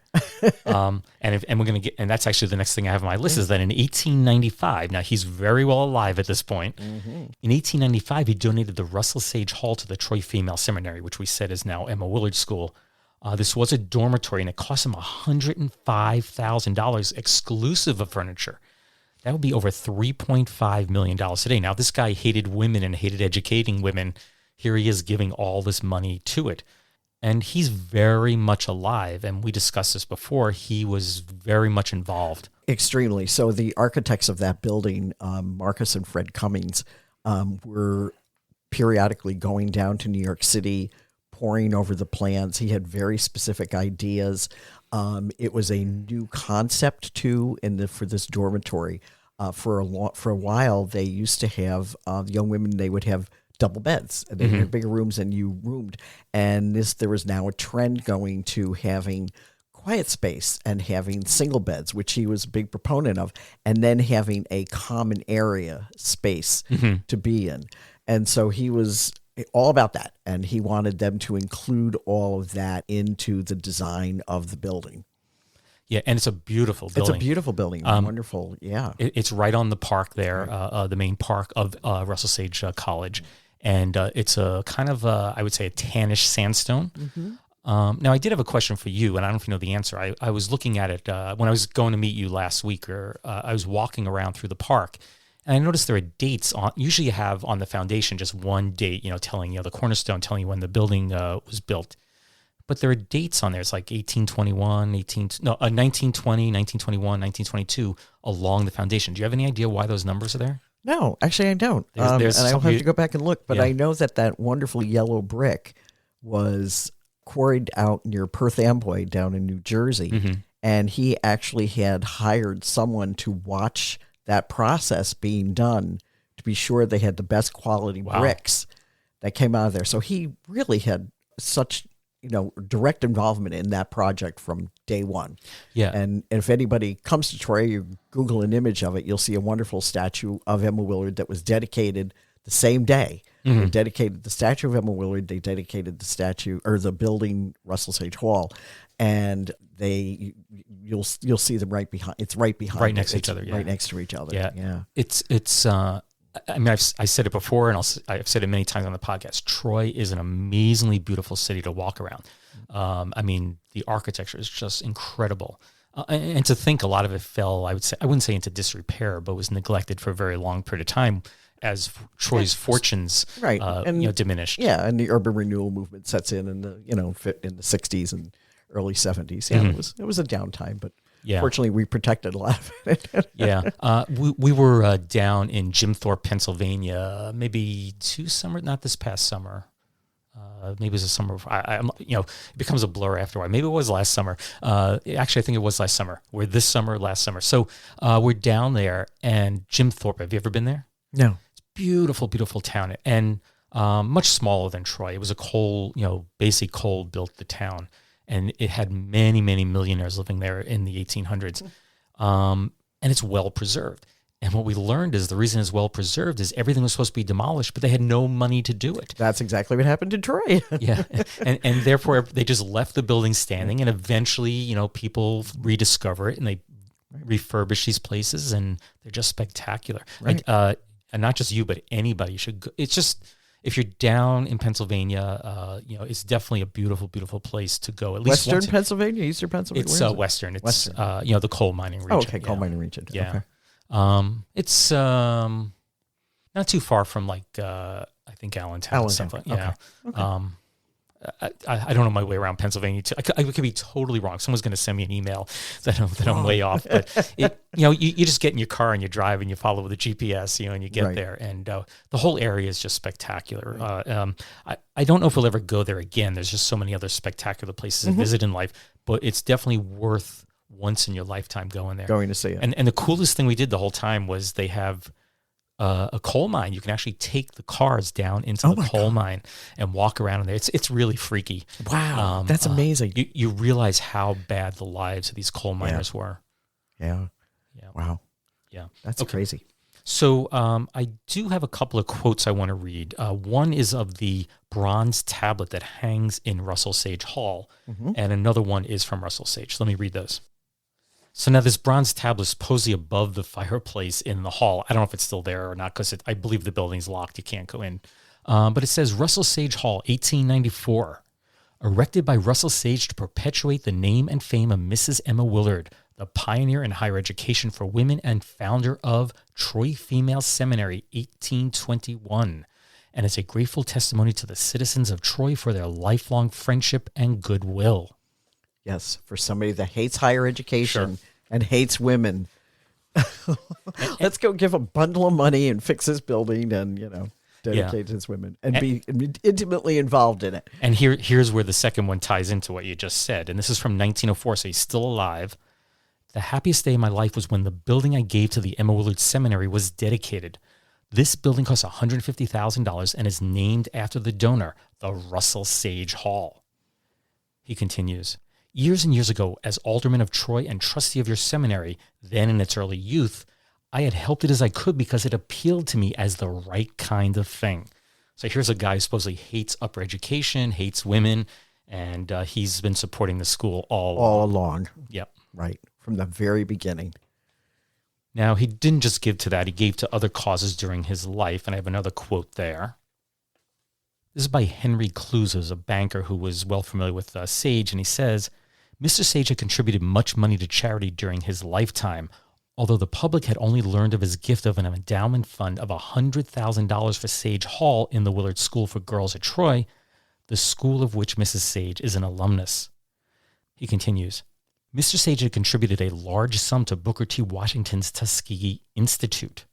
And we're going to get, and that's actually the next thing I have on my list is that in 1895, now he's very well alive at this point. Mm-hmm. In 1895, he donated the Russell Sage Hall to the Troy Female Seminary, which we said is now Emma Willard School. This was a dormitory, and it cost him $105,000 exclusive of furniture. That would be over $3.5 million today. Now, this guy hated women and hated educating women. Here he is giving all this money to it. And he's very much alive. And we discussed this before. He was very much involved. Extremely. So the architects of that building, Marcus and Fred Cummings, were periodically going down to New York City, poring over the plans. He had very specific ideas. It was a new concept too for this dormitory. For a while, they used to have the young women. They would have double beds. They had bigger rooms and you roomed. And there was now a trend going to having quiet space and having single beds, which he was a big proponent of, and then having a common area space to be in. And so he was all about that. And he wanted them to include all of that into the design of the building. Yeah, and it's a beautiful building. It's a beautiful building. Wonderful. Yeah. It's right on the park there, the main park of Russell Sage College. And it's a kind of, I would say, a tannish sandstone. Now, I did have a question for you, and I don't know if you know the answer. I was looking at it when I was going to meet you last week, or I was walking around through the park, and I noticed there are dates on. Usually, you have on the foundation just one date, telling the cornerstone, telling you when the building was built. But there are dates on there. It's like 1921, 1920, 1921, 1922 along the foundation. Do you have any idea why those numbers are there? No, actually I don't. There's and I'll have to go back and look, but Yeah. I know that wonderful yellow brick was quarried out near Perth Amboy down in New Jersey. And he actually had hired someone to watch that process being done to be sure they had the best quality bricks that came out of there. So he really had such direct involvement in that project from day one. Yeah. And if anybody comes to Troy, you Google an image of it, you'll see a wonderful statue of Emma Willard that was dedicated the same day. They dedicated the statue of Emma Willard. They dedicated the statue or the building Russell Sage Hall, and you'll see them right behind. It's right behind. Right next to each other. Yeah. Right next to each other. Yeah. Yeah. It's. I mean, I said it before, and I've said it many times on the podcast. Troy is an amazingly beautiful city to walk around. I mean, the architecture is just incredible. And to think a lot of it fell, I wouldn't say into disrepair, but was neglected for a very long period of time as Troy's fortunes, diminished. Yeah, and the urban renewal movement sets in the in the 60s and early 70s. Yeah, it was a downtime, but fortunately we protected a lot of it. We were down in Jim Thorpe, Pennsylvania, maybe not this past summer. Maybe it was a summer. It becomes a blur after a while. Maybe it was last summer. Actually, I think it was last summer. We're this summer, last summer. So we're down there, and Jim Thorpe. Have you ever been there? No. It's beautiful, beautiful town, and much smaller than Troy. It was a basically coal built the town, and it had many, many millionaires living there in the 1800s, and it's well preserved. And what we learned is the reason it's well preserved is everything was supposed to be demolished, but they had no money to do it. That's exactly what happened in Troy. Yeah. And therefore they just left the building standing, and eventually, people rediscover it and they refurbish these places, and they're just spectacular. Right. And not just you, but anybody should go. It's just, if you're down in Pennsylvania, it's definitely a beautiful, beautiful place to go. At least Western Pennsylvania, Eastern Pennsylvania? It's Western. It's Western. The coal mining region. Oh, okay, coal mining region. Yeah. Okay. It's not too far from I think Allentown. Allentown. Stuff like, yeah. Okay. I don't know my way around Pennsylvania. I could be totally wrong. Someone's going to send me an email that I'm way off. But you just get in your car and you drive and you follow the GPS, and you get there. And the whole area is just spectacular. I don't know if we'll ever go there again. There's just so many other spectacular places to visit in life. But it's definitely worth once in your lifetime going there. Going to see it. And the coolest thing we did the whole time was they have a coal mine. You can actually take the cars down into the coal mine and walk around in there. It's really freaky. Wow, that's amazing. You realize how bad the lives of these coal miners were. Yeah. Wow. Yeah. That's crazy. So I do have a couple of quotes I want to read. One is of the bronze tablet that hangs in Russell Sage Hall, and another one is from Russell Sage. So let me read those. So now this bronze tablet is supposedly above the fireplace in the hall. I don't know if it's still there or not because I believe the building's locked. You can't go in. But it says Russell Sage Hall, 1894. Erected by Russell Sage to perpetuate the name and fame of Mrs. Emma Willard, the pioneer in higher education for women and founder of Troy Female Seminary, 1821. And it's a grateful testimony to the citizens of Troy for their lifelong friendship and goodwill. Yes, for somebody that hates higher education and hates women. Let's go give a bundle of money and fix this building and, dedicate to his women and be intimately involved in it. And here's where the second one ties into what you just said. And this is from 1904, so he's still alive. The happiest day of my life was when the building I gave to the Emma Willard Seminary was dedicated. This building cost $150,000 and is named after the donor, the Russell Sage Hall. He continues, years and years ago, as alderman of Troy and trustee of your seminary, then in its early youth, I had helped it as I could because it appealed to me as the right kind of thing. So here's a guy who supposedly hates upper education, hates women, and he's been supporting the school all along. Yep. Right. From the very beginning. Now, he didn't just give to that. He gave to other causes during his life, and I have another quote there. This is by Henry Cluse, who's a banker who was well familiar with Sage, and he says, Mr. Sage had contributed much money to charity during his lifetime, although the public had only learned of his gift of an endowment fund of $100,000 for Sage Hall in the Willard School for Girls at Troy, the school of which Mrs. Sage is an alumnus. He continues, Mr. Sage had contributed a large sum to Booker T. Washington's Tuskegee Institute.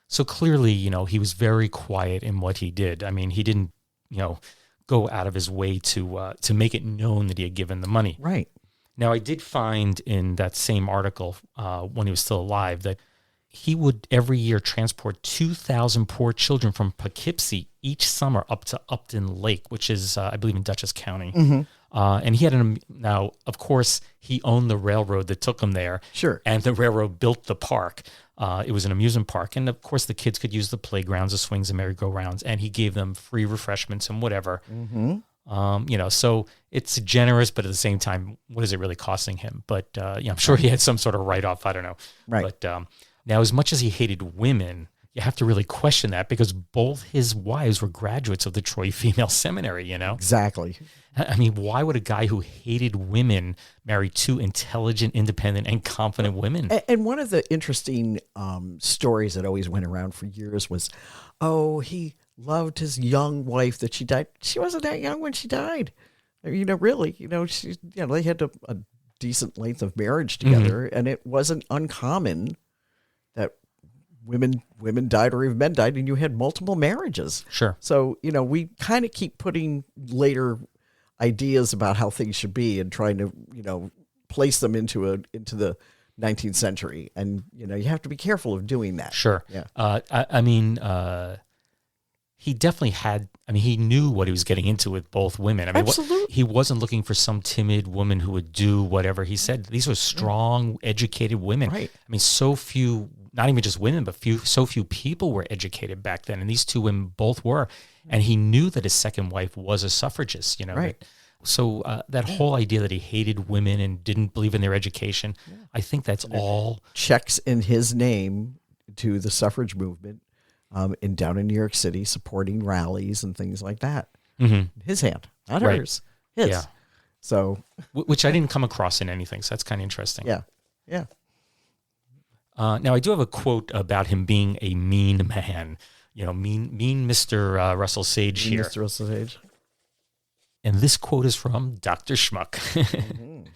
So clearly, he was very quiet in what he did. I mean, he didn't, go out of his way to make it known that he had given the money. Right. Now, I did find in that same article when he was still alive that he would every year transport 2,000 poor children from Poughkeepsie each summer up to Upton Lake, which is, I believe, in Dutchess County. Mm-hmm. And he had now, of course, he owned the railroad that took him there. Sure. And the railroad built the park. It was an amusement park. And of course, the kids could use the playgrounds, the swings, and merry-go-rounds. And he gave them free refreshments and whatever. Mm-hmm. So it's generous, but at the same time, what is it really costing him? But I'm sure he had some sort of write-off. I don't know. Right. But now, as much as he hated women, you have to really question that because both his wives were graduates of the Troy Female Seminary, Exactly. I mean, why would a guy who hated women marry two intelligent, independent, and confident women? And one of the interesting stories that always went around for years was, he loved his young wife that she died. She wasn't that young when she died. Really, she, they had a decent length of marriage together, and it wasn't uncommon that women died or even men died, and you had multiple marriages. Sure. So, we kind of keep putting later ideas about how things should be and trying to, place them into the 19th century. And, you have to be careful of doing that. Sure. Yeah. He definitely had, he knew what he was getting into with both women. Absolutely. He wasn't looking for some timid woman who would do whatever he said. These were strong, educated women. Right. So few, not even just women, but so few people were educated back then. And these two women both were. And he knew that his second wife was a suffragist, Right. So that whole idea that he hated women and didn't believe in their education, I think that's all. Checks in his name to the suffrage movement down in New York City, supporting rallies and things like that. Mm-hmm. His hand, not Right. hers. His. Yeah. So, which I didn't come across in anything. So that's kind of interesting. Yeah. Yeah. Now, I do have a quote about him being a mean man. Mean Mr. Russell Sage here. Mr. Russell Sage. And this quote is from Dr. Schmuck. Mm-hmm.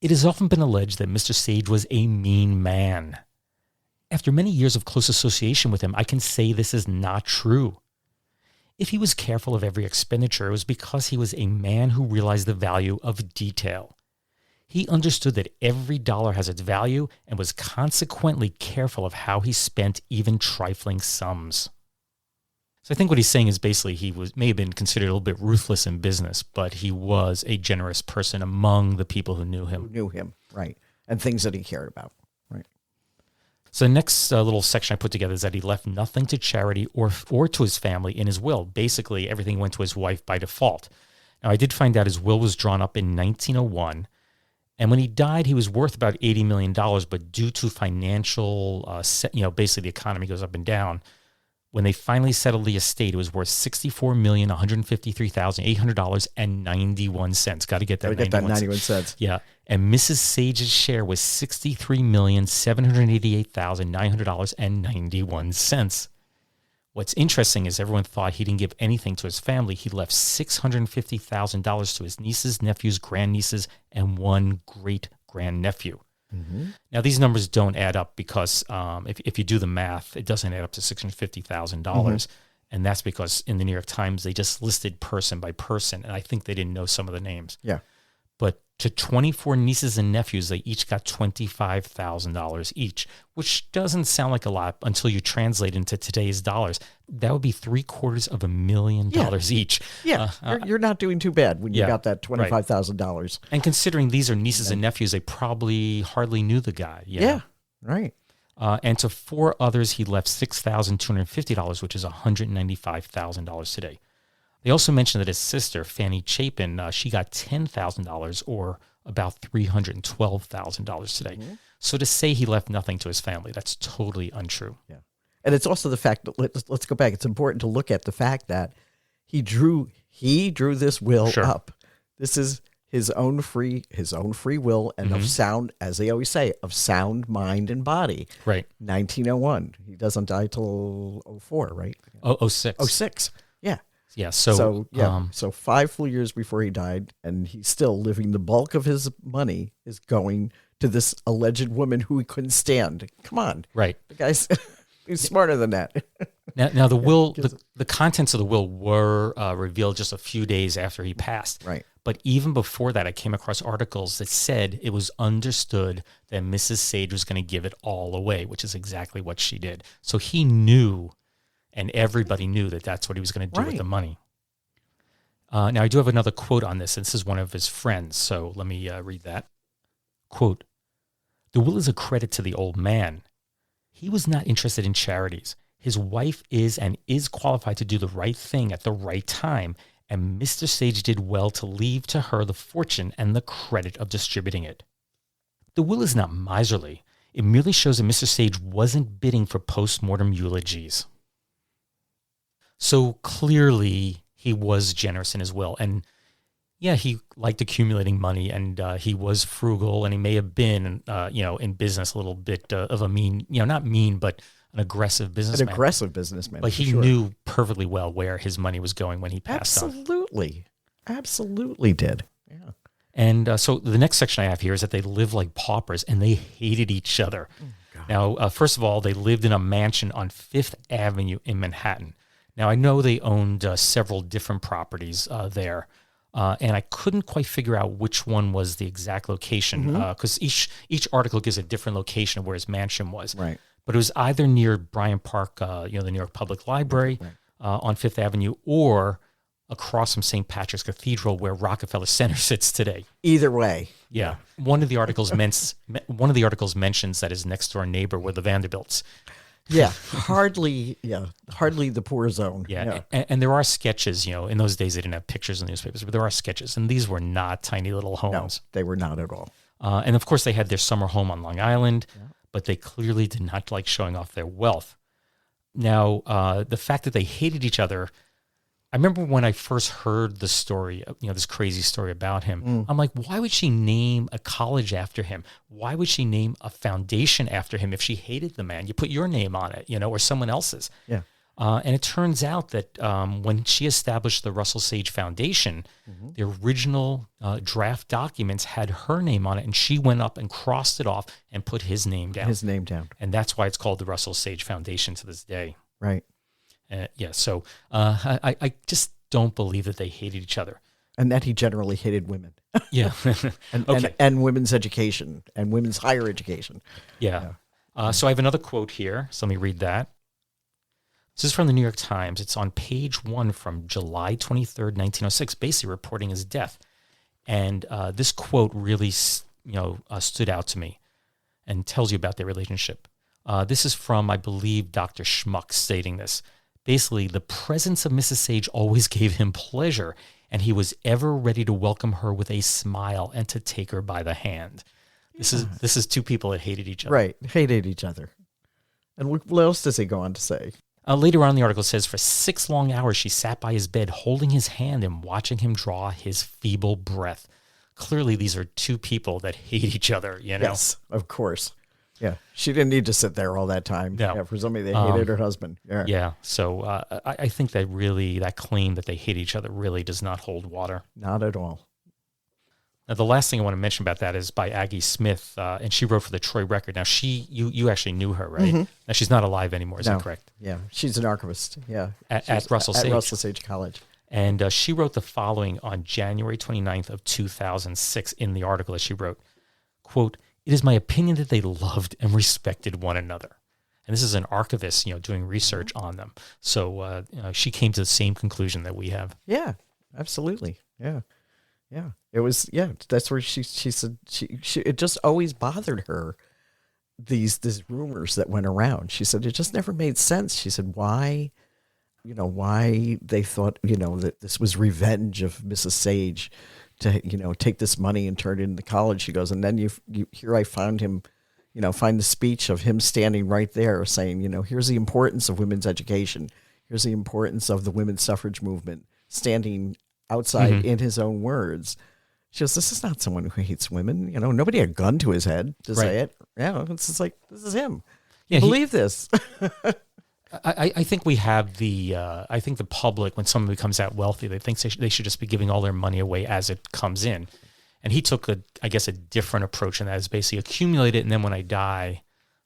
It has often been alleged that Mr. Sage was a mean man. After many years of close association with him, I can say this is not true. If he was careful of every expenditure, it was because he was a man who realized the value of detail. He understood that every dollar has its value and was consequently careful of how he spent even trifling sums. So I think what he's saying is basically may have been considered a little bit ruthless in business, but he was a generous person among the people who knew him. Who knew him, right. And things that he cared about, right. So the next little section I put together is that he left nothing to charity or to his family in his will. Basically, everything went to his wife by default. Now, I did find out his will was drawn up in 1901, and when he died, he was worth about $80 million, but due to financial, basically the economy goes up and down, when they finally settled the estate, it was worth $64,153,800.91. Got to get that. Got to get that 91 cents. Yeah, and Mrs. Sage's share was $63,788,900.91. What's interesting is everyone thought he didn't give anything to his family. He left $650,000 to his nieces, nephews, grandnieces, and one great-grandnephew. Mm-hmm. Now, these numbers don't add up because if you do the math, it doesn't add up to $650,000. Mm-hmm. And that's because in the New York Times, they just listed person by person. And I think they didn't know some of the names. Yeah. But to 24 nieces and nephews, they each got $25,000 each, which doesn't sound like a lot until you translate into today's dollars. That would be $750,000 each. Yeah, you're not doing too bad when you got that $25,000. Right. And considering these are nieces and nephews, they probably hardly knew the guy. Yeah, right. And to 4 others, he left $6,250, which is $195,000 today. They also mentioned that his sister, Fanny Chapin, she got $10,000 or about $312,000 today. Mm-hmm. So to say he left nothing to his family, that's totally untrue. Yeah. And it's also the fact that, let's go back. It's important to look at the fact that he drew this will up. This is his own free will and of sound, as they always say, of sound mind and body. Right. 1901. He doesn't die till 04, right? 06. 06. Yeah. Yeah. So 5 full years before he died, and he's still living. The bulk of his money is going to this alleged woman who he couldn't stand. Come on. Right. The guy's he's smarter than that. Now the will, the contents of the will were revealed just a few days after he passed. Right. But even before that, I came across articles that said it was understood that Mrs. Sage was going to give it all away, which is exactly what she did. So he knew, and everybody knew that that's what he was going to do with the money. Now, I do have another quote on this, and this is one of his friends, so let me read that. Quote, "The will is a credit to the old man. He was not interested in charities. His wife is and is qualified to do the right thing at the right time, and Mr. Sage did well to leave to her the fortune and the credit of distributing it. The will is not miserly. It merely shows that Mr. Sage wasn't bidding for post-mortem eulogies." So clearly he was generous in his will. And yeah, he liked accumulating money, and he was frugal, and he may have been, in business a little bit of a mean, not mean, but an aggressive businessman. An aggressive businessman. But he knew perfectly well where his money was going when he passed on. Absolutely did. Yeah. And so the next section I have here is that they lived like paupers, and they hated each other. Now, first of all, they lived in a mansion on 5th Avenue in Manhattan. Now, I know they owned several different properties there, and I couldn't quite figure out which one was the exact location, because each article gives a different location of where his mansion was. Right. But it was either near Bryant Park, the New York Public Library, on 5th Avenue, or across from St. Patrick's Cathedral, where Rockefeller Center sits today. Either way. Yeah. One of the articles mentions that his next door neighbor were the Vanderbilts. Yeah, hardly the poor zone. Yeah. And there are sketches, in those days they didn't have pictures in the newspapers, but there are sketches, and these were not tiny little homes. No, they were not at all. And of course they had their summer home on Long Island, but they clearly did not like showing off their wealth. Now, the fact that they hated each other, I remember when I first heard the story, this crazy story about him, I'm like, why would she name a college after him? Why would she name a foundation after him if she hated the man? You put your name on it, or someone else's. Yeah. And it turns out that when she established the Russell Sage Foundation, the original draft documents had her name on it, and she went up and crossed it off and put his name down. His name down. And that's why it's called the Russell Sage Foundation to this day. Right. So I just don't believe that they hated each other. And that he generally hated women. Yeah. and women's education and women's higher education. Yeah. So I have another quote here. So let me read that. This is from the New York Times. It's on page 1 from July 23rd, 1906, basically reporting his death. And this quote really, stood out to me and tells you about their relationship. This is from, I believe, Dr. Schmuck stating this. Basically, the presence of Mrs. Sage always gave him pleasure, and he was ever ready to welcome her with a smile and to take her by the hand. This is two people that hated each other. Right, hated each other. And what else does he go on to say? Later on in the article, it says, for 6 long hours, she sat by his bed, holding his hand and watching him draw his feeble breath. Clearly, these are two people that hate each other, you know? Yes, of course. Yeah, she didn't need to sit there all that time. No. Yeah, for somebody that hated her husband. Yeah, so I think that claim that they hate each other really does not hold water. Not at all. Now, the last thing I want to mention about that is by Aggie Smith, and she wrote for the Troy Record. Now, you actually knew her, right? Mm-hmm. Now, she's not alive anymore, is that correct? Yeah, she's an archivist, At Russell Sage. At Russell Sage College. And she wrote the following on January 29th of 2006 in the article that she wrote, quote, "It is my opinion that they loved and respected one another." And this is an archivist, doing research on them. So she came to the same conclusion that we have. Yeah, absolutely. Yeah. Yeah. It was, that's where she said she it just always bothered her, these rumors that went around. She said it just never made sense. She said why they thought, that this was revenge of Mrs. Sage to, take this money and turn it into college. She goes, and then you here I found him, find the speech of him standing right there saying, here's the importance of women's education. Here's the importance of the women's suffrage movement, standing outside in his own words. She goes, this is not someone who hates women. Nobody had a gun to his head to say it. Yeah, it's just like, this is him. Yeah, believe this. I think we have I think the public, when someone becomes that wealthy, they think they should just be giving all their money away as it comes in. And he took a different approach, and that is basically accumulate it, and then when I die,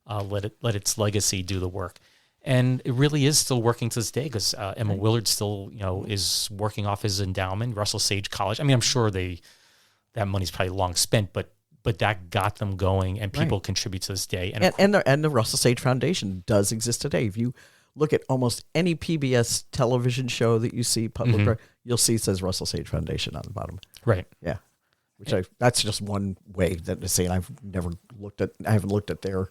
let its legacy do the work. And it really is still working to this day, because Emma Willard still, is working off his endowment, Russell Sage College. I mean, I'm sure that money's probably long spent, but that got them going, and people contribute to this day. And the Russell Sage Foundation does exist today. If you look at almost any PBS television show that you see public, you'll see it says Russell Sage Foundation on the bottom. Right. Yeah. That's just one way that to say, and I haven't looked at their,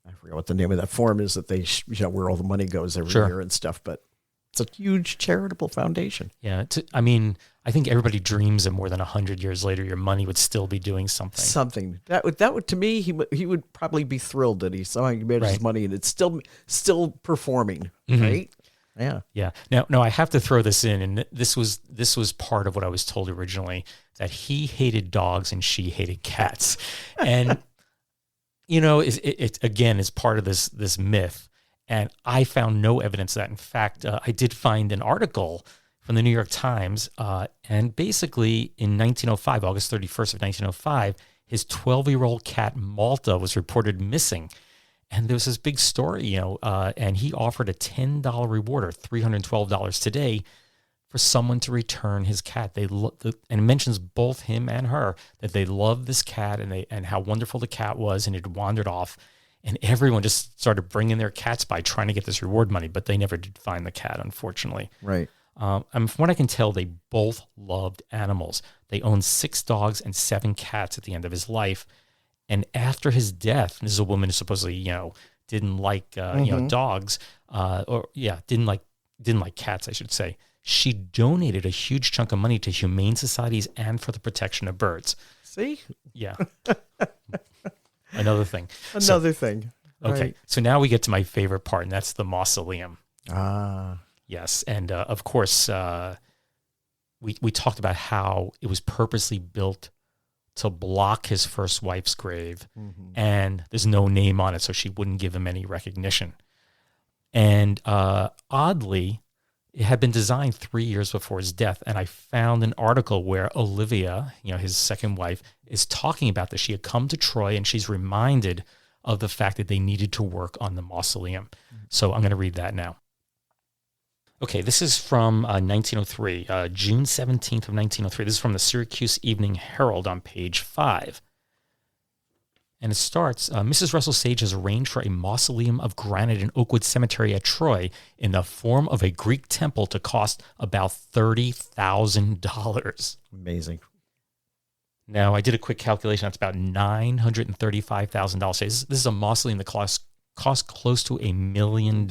I forget what the name of that form is that they, where all the money goes every year and stuff, but it's a huge charitable foundation. Yeah. I think everybody dreams that more than 100 years later, your money would still be doing something. That would to me, he would probably be thrilled that he somehow made his money and it's still performing, right? Yeah. Yeah. Now I have to throw this in, and this was part of what I was told originally, that he hated dogs and she hated cats. And, it again is part of this myth. And I found no evidence of that. In fact, I did find an article from the New York Times, and basically in 1905, August 31st of 1905, his 12-year-old cat Malta was reported missing. And there was this big story, and he offered a $10 reward, or $312 today, for someone to return his cat. And it mentions both him and her, that they loved this cat and how wonderful the cat was, and it wandered off. And everyone just started bringing their cats by trying to get this reward money, but they never did find the cat, unfortunately. Right. From what I can tell, they both loved animals. They owned 6 dogs and 7 cats at the end of his life. And after his death, this is a woman who supposedly, didn't like, dogs, didn't like cats, I should say. She donated a huge chunk of money to humane societies and for the protection of birds. See? Yeah. Another thing. Thing. Okay. Right. So now we get to my favorite part, and that's the mausoleum. Ah. Yes. And of course, we talked about how it was purposely built to block his first wife's grave, and there's no name on it, so she wouldn't give him any recognition. And oddly, it had been designed 3 years before his death. And I found an article where Olivia, his second wife, is talking about this. She had come to Troy and she's reminded of the fact that they needed to work on the mausoleum. So I'm going to read that now. Okay, this is from 1903, June 17th of 1903. This is from the Syracuse Evening Herald on page 5. And it starts, Mrs. Russell Sage has arranged for a mausoleum of granite in Oakwood Cemetery at Troy in the form of a Greek temple to cost about $30,000. Amazing. Now, I did a quick calculation. That's about $935,000. This is a mausoleum that cost close to $1 million.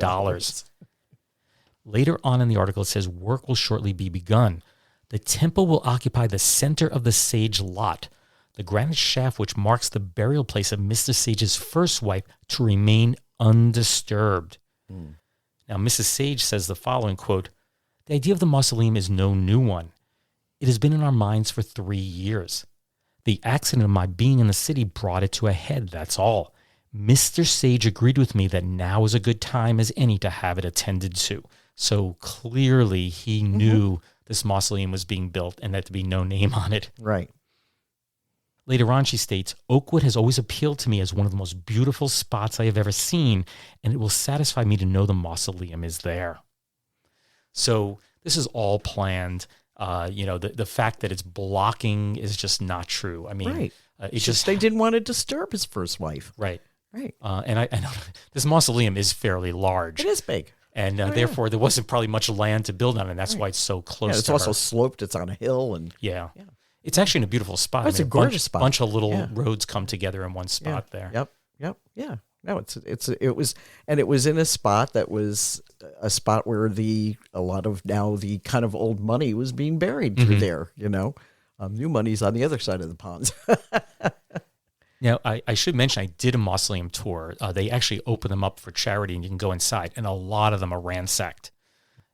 Later on in the article, it says, work will shortly be begun. The temple will occupy the center of the Sage lot, the granite shaft which marks the burial place of Mr. Sage's first wife to remain undisturbed. Now, Mrs. Sage says the following, quote, the idea of the mausoleum is no new one. It has been in our minds for 3 years. The accident of my being in the city brought it to a head, that's all. Mr. Sage agreed with me that now is a good time as any to have it attended to. So clearly he knew this mausoleum was being built and that to be no name on it. Right. Later on, she states, Oakwood has always appealed to me as one of the most beautiful spots I have ever seen, and it will satisfy me to know the mausoleum is there. So this is all planned. The fact that it's blocking is just not true. I mean, right. It's just they didn't want to disturb his first wife. Right. Right. And I know this mausoleum is fairly large. It is big. And therefore, there wasn't probably much land to build on, and that's why it's so close to it's her. also sloped. It's on a hill. And yeah. It's actually in a beautiful spot. It's a gorgeous spot. A bunch of little roads come together in one spot there. Yep. Yeah. No, it was in a spot that was a spot where a lot of now the kind of old money was being buried through there. New money's on the other side of the pond. Now, I should mention, I did a mausoleum tour. They actually open them up for charity, and you can go inside, and a lot of them are ransacked.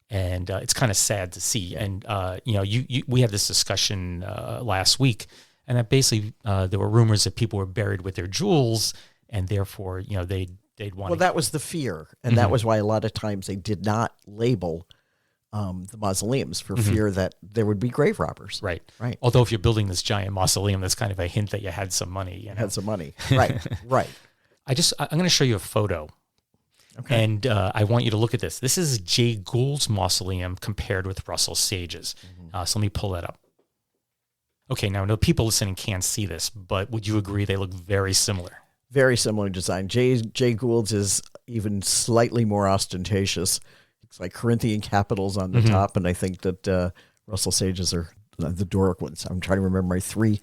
And it's kind of sad to see. And, we had this discussion last week, and that basically there were rumors that people were buried with their jewels, and therefore, they'd want Well, that was the fear. And that was why a lot of times they did not label the mausoleums for fear that there would be grave robbers. Right. Right. Although if you're building this giant mausoleum, that's kind of a hint that you had some money. Had some money. Right. Right. I'm going to show you a photo. Okay. And I want you to look at this. This is Jay Gould's mausoleum compared with Russell Sage's. So let me pull that up. Okay, now I know people listening can't see this, but would you agree they look very similar? Very similar design. Jay Gould's is even slightly more ostentatious. It's like Corinthian capitals on the top, and I think that Russell Sage's are the Doric ones. I'm trying to remember my three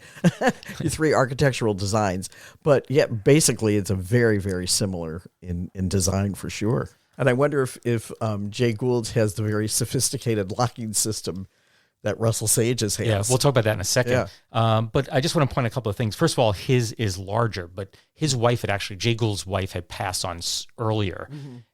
architectural designs, but yeah, basically it's a very, very similar in design for sure. And I wonder if Jay Gould's has the very sophisticated locking system that Russell Sage's has. Yeah, we'll talk about that in a second. Yeah. But I just want to point a couple of things. First of all, his is larger, but his wife Jay Gould's wife had passed on earlier.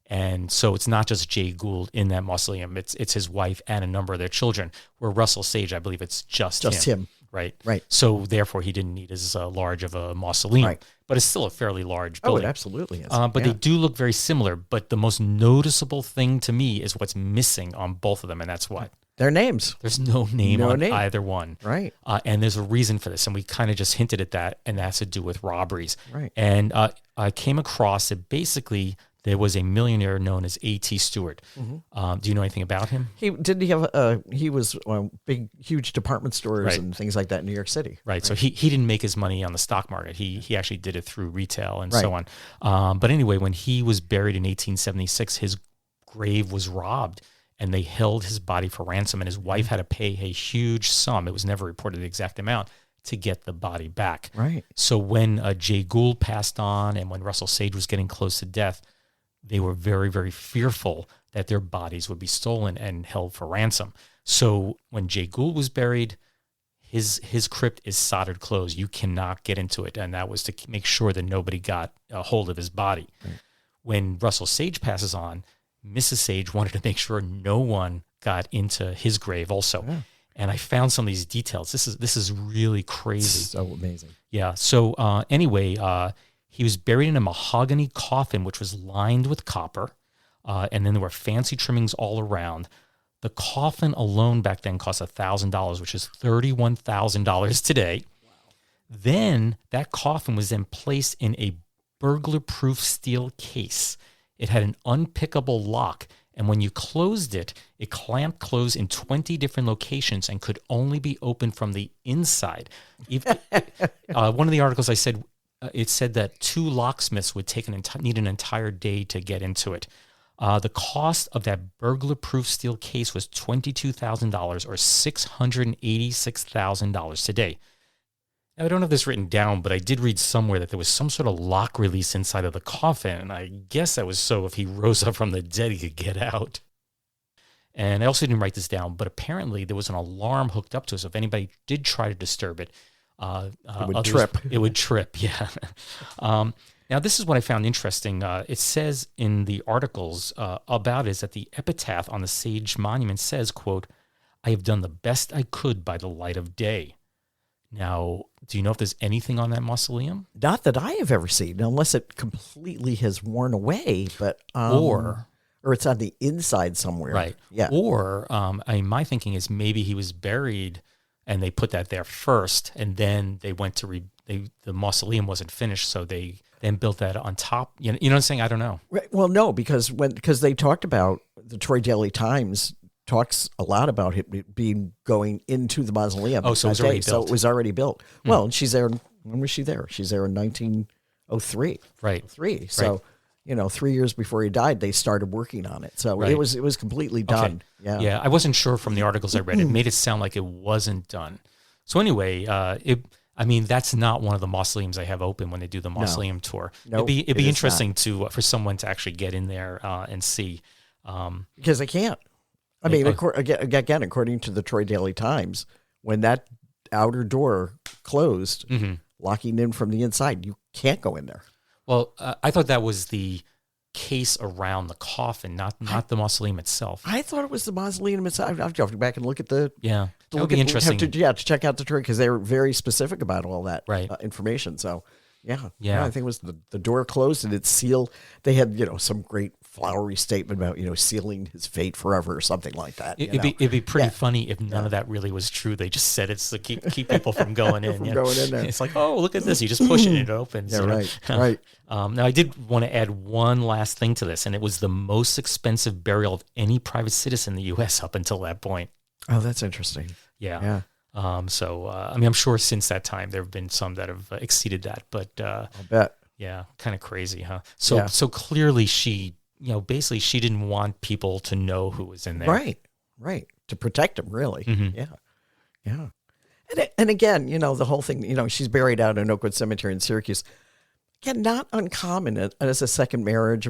And so it's not just Jay Gould in that mausoleum. It's his wife and a number of their children. Where Russell Sage, I believe it's just him. Right. So therefore, he didn't need as large of a mausoleum. Right. But it's still a fairly large building. Oh, it absolutely is. But they do look very similar. But the most noticeable thing to me is what's missing on both of them, and that's what? Their names. There's no name on either one. Right. And there's a reason for this. And we kind of just hinted at that, and that's to do with robberies. Right. And I came across that basically there was a millionaire known as A.T. Stewart. Do you know anything about him? He was big, huge department stores and things like that in New York City. Right. So he didn't make his money on the stock market. He actually did it through retail and so on. But anyway, when he was buried in 1876, his grave was robbed. And they held his body for ransom, and his wife had to pay a huge sum. It was never reported the exact amount to get the body back. Right. So when Jay Gould passed on and when Russell Sage was getting close to death, they were very, very fearful that their bodies would be stolen and held for ransom. So when Jay Gould was buried, his crypt is soldered closed. You cannot get into it, and that was to make sure that nobody got a hold of his body. Right. When Russell Sage passes on, Mrs. Sage wanted to make sure no one got into his grave also. Yeah. And I found some of these details. This is really crazy. So amazing. Yeah. So anyway, he was buried in a mahogany coffin, which was lined with copper. and then there were fancy trimmings all around. The coffin alone back then cost $1,000, which is $31,000 today. Wow. Then that coffin was then placed in a burglar-proof steel case. It had an unpickable lock, and when you closed it, it clamped closed in 20 different locations and could only be opened from the inside. One of the articles I said, it said that 2 locksmiths would need an entire day to get into it. The cost of that burglar-proof steel case was $22,000 or $686,000 today. Now, I don't have this written down, but I did read somewhere that there was some sort of lock release inside of the coffin, and I guess that was so if he rose up from the dead, he could get out. And I also didn't write this down, but apparently there was an alarm hooked up to it, so if anybody did try to disturb it, it would trip. It would trip, yeah. Now, this is what I found interesting. It says in the articles about it is that the epitaph on the Sage monument says, quote, "I have done the best I could by the light of day." Now, do you know if there's anything on that mausoleum? Not that I have ever seen, unless it completely has worn away, but or it's on the inside somewhere. Right. Yeah. Or my thinking is maybe he was buried and they put that there first, and then they went to the mausoleum wasn't finished, so they then built that on top. You know what I'm saying? I don't know. Right. Well, no, because they talked about the Troy Daily Times talks a lot about it being going into the mausoleum. Oh, so it was already built. So it was already built. Well, and she's there. When was she there? She's there in 1903. Right. 03. So, 3 years before he died, they started working on it. So it was completely done. Okay. Yeah. Yeah. I wasn't sure from the articles I read. It made it sound like it wasn't done. So anyway, that's not one of the mausoleums I have open when they do the mausoleum tour. Nope, it'd be interesting for someone to actually get in there and see. Because they can't. I mean, again, according to the Troy Daily Times, when that outer door closed, locking in from the inside, you can't go in there. Well, I thought that was the case around the coffin, not the mausoleum itself. I thought it was the mausoleum itself. I have to go back and look at the... Yeah, that would be interesting. To check out the Troy, because they were very specific about all that right. Information. So, yeah. I think it was the door closed and it's sealed. They had, some great flowery statement about, sealing his fate forever or something like that. It'd be pretty funny if none of that really was true. They just said it's to keep people from going in. Going in there. It's like, oh, look at this. You just push it and it opens. Yeah, right. Now, I did want to add one last thing to this, and it was the most expensive burial of any private citizen in the U.S. up until that point. Oh, that's interesting. Yeah. I'm sure since that time there have been some that have exceeded that, but I'll bet. Yeah, kind of crazy, huh? So clearly she, basically she didn't want people to know who was in there. Right. To protect him, really. Mm-hmm. Yeah. And again, the whole thing, she's buried out in Oakwood Cemetery in Syracuse. Again, not uncommon as a second marriage.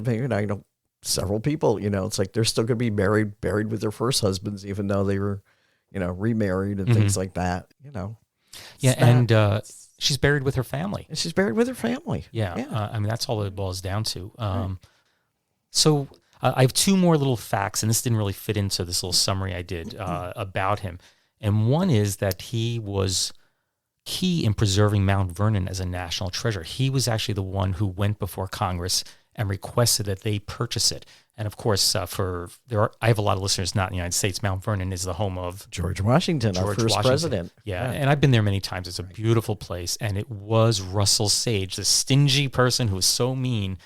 Several people, it's like they're still going to be buried with their first husbands, even though they were, remarried and things like that, Yeah, and she's buried with her family. And she's buried with her family. Yeah. That's all it boils down to. Right. So I have 2 more little facts, and this didn't really fit into this little summary I did about him. And one is that he was key in preserving Mount Vernon as a national treasure. He was actually the one who went before Congress and requested that they purchase it. And of course, I have a lot of listeners not in the United States. Mount Vernon is the home of George Washington, our first president. Yeah, and I've been there many times. It's a beautiful place, and it was Russell Sage, the stingy person who was so mean.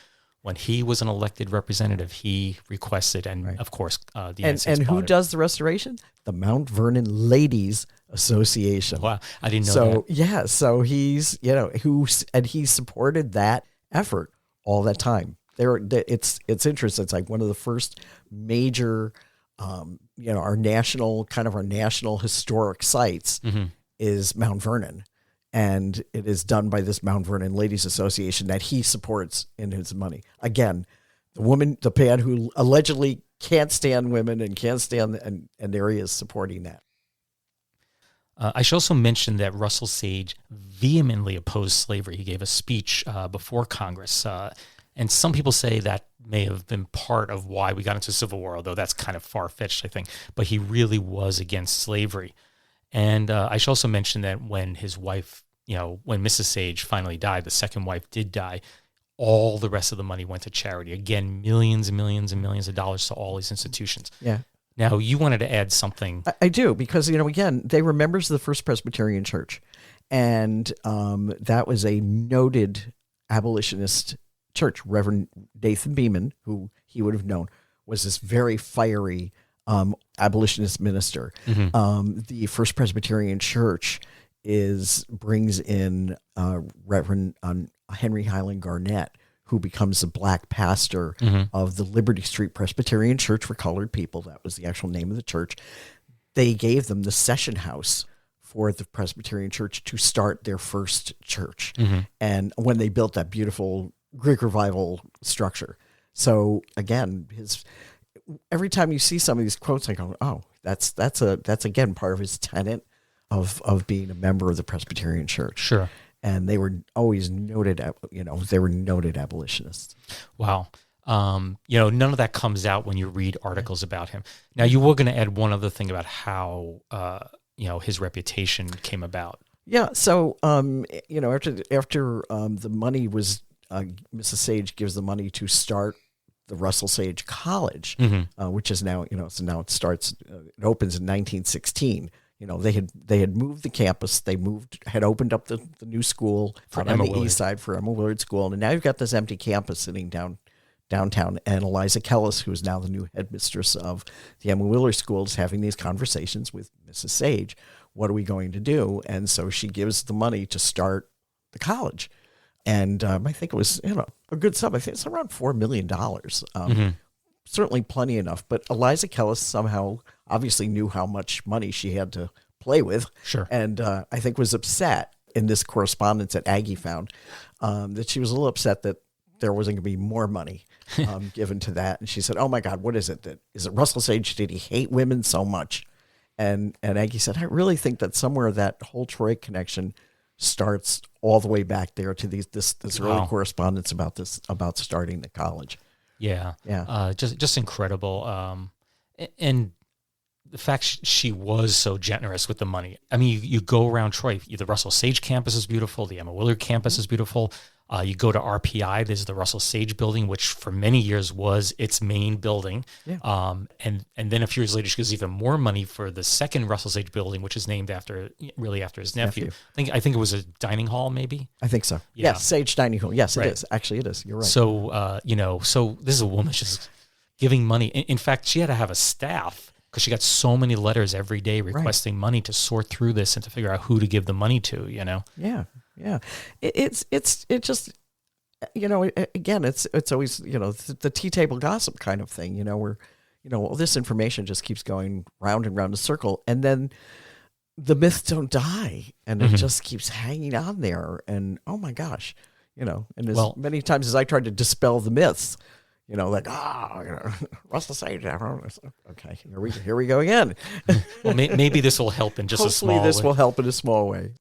When he was an elected representative, he requested, and of course, the United States and who bought it. does the restoration? The Mount Vernon Ladies Association. Wow, I didn't know that. Yeah, so he's he supported that effort all that time. It's interesting. It's like one of the first major, our national historic sites is Mount Vernon. And it is done by this Mount Vernon Ladies Association that he supports in his money. Again, the man who allegedly can't stand women and can't stand, and there he is supporting that. I should also mention that Russell Sage vehemently opposed slavery. He gave a speech before Congress. And some people say that may have been part of why we got into the Civil War, although that's kind of far-fetched, I think. But he really was against slavery. And I should also mention that when his wife, when Mrs. Sage finally died, the second wife did die, all the rest of the money went to charity. Again, millions and millions and millions of dollars to all these institutions. Yeah. Now, you wanted to add something. I do, because, again, they were members of the First Presbyterian Church. And that was a noted abolitionist church. Reverend Nathan Beeman, who he would have known, was this very fiery abolitionist minister. The First Presbyterian Church brings in Reverend Henry Highland Garnett, who becomes the black pastor of the Liberty Street Presbyterian Church for Colored People. That was the actual name of the church. They gave them the session house for the Presbyterian Church to start their first church. And when they built that beautiful Greek revival structure. So again, every time you see some of these quotes, I go, oh, that's again part of his tenet of being a member of the Presbyterian Church. Sure. And they were always noted, they were noted abolitionists. Wow. None of that comes out when you read articles about him. Now, you were going to add one other thing about how, his reputation came about. Yeah. So, after the money was, Mrs. Sage gives the money to start the Russell Sage College, which is now, so now it opens in 1916. They had moved the campus. They had opened up the new school on the east side for Emma Willard School. And now you've got this empty campus sitting downtown. And Eliza Kellis, who is now the new headmistress of the Emma Willard School, is having these conversations with Mrs. Sage. What are we going to do? And so she gives the money to start the college. And I think it was, a good sum. I think it's around $4 million. Certainly plenty enough. But Eliza Kellis somehow obviously knew how much money she had to play with. Sure. And I think was upset in this correspondence that Aggie found, that she was a little upset that there wasn't going to be more money given to that. And she said, oh my God, what is it? Is it Russell Sage? Did he hate women so much? And Aggie said, I really think that somewhere that whole Troy connection starts all the way back there to this early correspondence about starting the college. Yeah. Just incredible. And the fact she was so generous with the money. I mean, you go around Troy, the Russell Sage campus is beautiful. The Emma Willard campus is beautiful. You go to RPI, there's the Russell Sage building, which for many years was its main building. Yeah. And then a few years later, she gives even more money for the second Russell Sage building, which is named after his nephew. I think it was a dining hall, maybe. I think so. Yeah. Yes, Sage Dining Hall. Yes, right. It is. Actually, it is. You're right. So, so this is a woman just giving money. In fact, she had to have a staff because she got so many letters every day requesting money to sort through this and to figure out who to give the money to, Yeah. Yeah. It's just, again, it's always, the tea table gossip kind of thing, where, all this information just keeps going round and round a circle. And then the myths don't die and it just keeps hanging on there. And, oh my gosh, and many times as I tried to dispel the myths, Russell Sage. Okay, here we go again. Well, maybe this will help in just a small way. Hopefully this will help in a small way.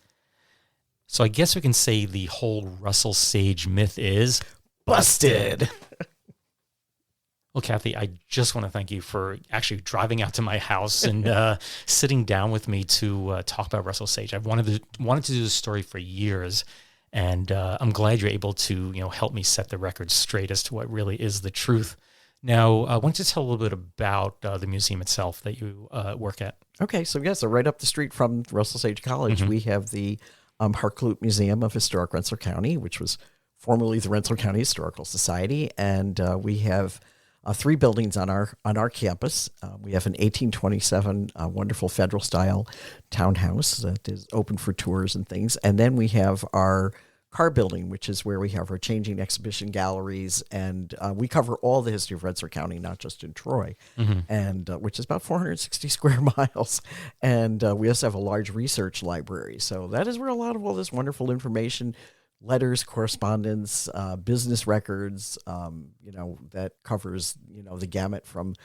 So I guess we can say the whole Russell Sage myth is busted. Well, Kathy, I just want to thank you for actually driving out to my house and sitting down with me to talk about Russell Sage. I've wanted to do this story for years, and I'm glad you're able to help me set the record straight as to what really is the truth. Now, I want you to tell a little bit about the museum itself that you work at. Okay, so right up the street from Russell Sage College, we have the Harklute Museum of Historic Rensselaer County, which was formerly the Rensselaer County Historical Society, and we have 3 buildings on our campus. We have an 1827 wonderful federal style townhouse that is open for tours and things, and then we have our car building, which is where we have our changing exhibition galleries, and we cover all the history of Rensselaer County, not just in Troy, and which is about 460 square miles. And we also have a large research library. So that is where a lot of all this wonderful information, letters, correspondence, business records, that covers, the gamut from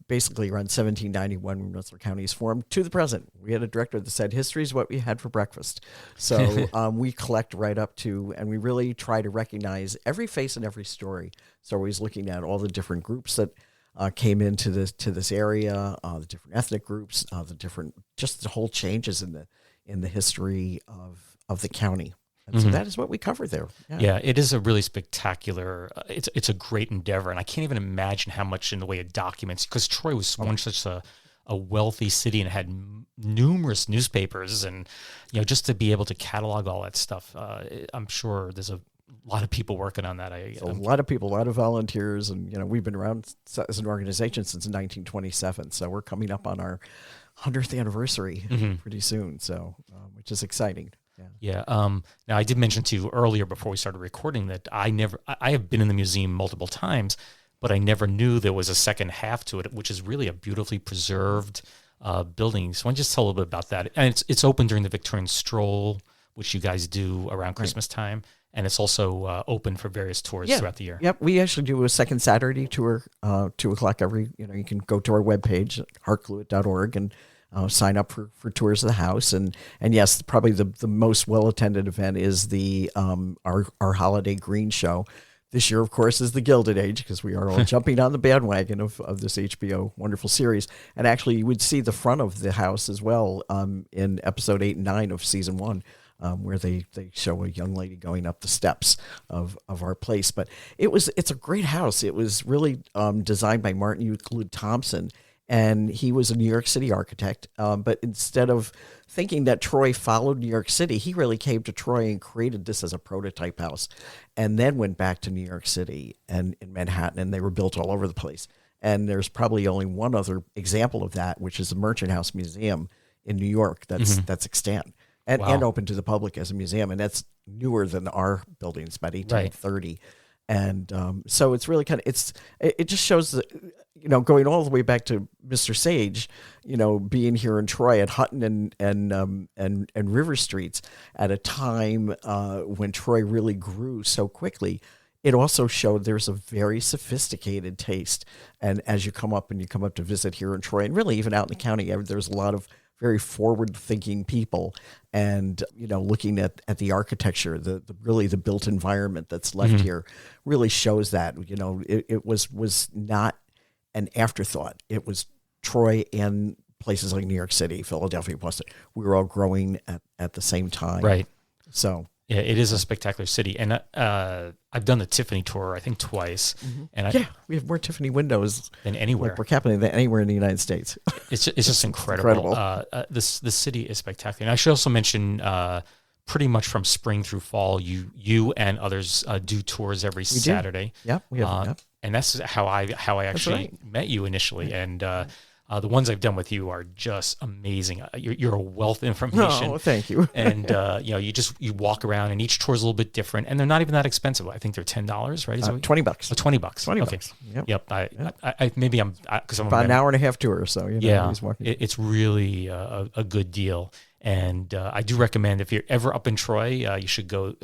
basically around 1791 when Rensselaer County is formed to the present. We had a director that said, history is what we had for breakfast. So we collect right up to, and we really try to recognize every face and every story. So we're always looking at all the different groups that came into this area, the different ethnic groups, the whole changes in the history of the county. And so that is what we cover there. Yeah, it is a really spectacular, it's a great endeavor. And I can't even imagine how much in the way of documents, because Troy was once such a wealthy city and had numerous newspapers, and just to be able to catalog all that stuff, I'm sure there's a lot of people working on that. A lot of people, a lot of volunteers, and we've been around as an organization since 1927, so we're coming up on our 100th anniversary pretty soon, so which is exciting. Yeah. Now I did mention to you earlier before we started recording that I have been in the museum multiple times, but I never knew there was a second half to it, which is really a beautifully preserved building. So I want to just tell a little bit about that. And it's open during the Victorian stroll, which you guys do around Christmas time. And it's also open for various tours throughout the year. Yep, we actually do a second Saturday tour, 2:00 every. You can go to our webpage, heartglueit.org, and sign up for tours of the house. And yes, probably the most well attended event is the our holiday green show. This year, of course, is the Gilded Age, because we are all jumping on the bandwagon of this HBO wonderful series. And actually, you would see the front of the house as well in episode 8 and 9 of season 1. Where they show a young lady going up the steps of our place. But it's a great house. It was really designed by Martin Euclid Thompson, and he was a New York City architect. But instead of thinking that Troy followed New York City, he really came to Troy and created this as a prototype house, and then went back to New York City and in Manhattan, and they were built all over the place. And there's probably only one other example of that, which is the Merchant House Museum in New York that's extant. And open to the public as a museum. And that's newer than our building. It's about 1830. Right. And so it's really it just shows that, going all the way back to Mr. Sage, being here in Troy at Hutton and River Streets at a time when Troy really grew so quickly. It also showed there's a very sophisticated taste. And as you come up to visit here in Troy, and really even out in the county, there's a lot of very forward-thinking people, and looking at the architecture, the built environment that's left here, really shows that it was not an afterthought. It was Troy and places like New York City, Philadelphia, Boston. We were all growing at the same time, right? So. Yeah, it is a spectacular city, and I've done the Tiffany tour, I think, twice. And we have more Tiffany windows than anywhere per capita than anywhere in the United States. It's just incredible. This city is spectacular. And I should also mention, pretty much from spring through fall, you and others do tours every Saturday. Yeah, we have. And that's how I actually met you initially, and. The ones I've done with you are just amazing. You're a wealth of information. Oh, thank you. And you walk around, and each tour is a little bit different, and they're not even that expensive. I think they're $10, right? $20. Oh, $20. $20. Yep. I maybe I'm because I'm about an hour and a half tour. So it's really a good deal, and I do recommend if you're ever up in Troy, you should go.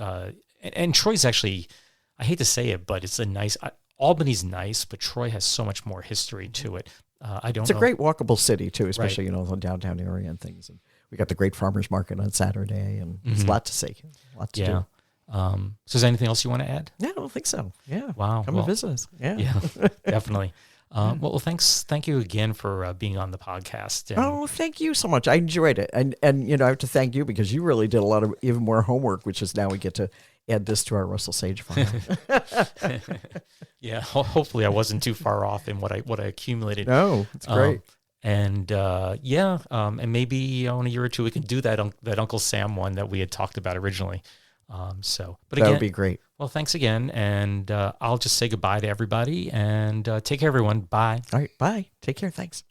And Troy's actually, I hate to say it, but it's a nice. Albany's nice, but Troy has so much more history to it. It's a great walkable city too, especially the downtown area and things. And we got the great farmers market on Saturday, and there's a lot to see, a lot to do. So is there anything else you want to add? Yeah, I don't think so. Yeah. Wow. Come and visit us. Yeah. Definitely. Thank you again for being on the podcast. And thank you so much. I enjoyed it, and I have to thank you because you really did a lot of even more homework, which is now we get to add this to our Russell Sage file. Yeah, hopefully I wasn't too far off in what I accumulated. No, it's great. And maybe in a year or two we can do that Uncle Sam one that we had talked about originally. But again, that would be great. Well, thanks again, and I'll just say goodbye to everybody, and take care, everyone. Bye. All right, bye. Take care. Thanks.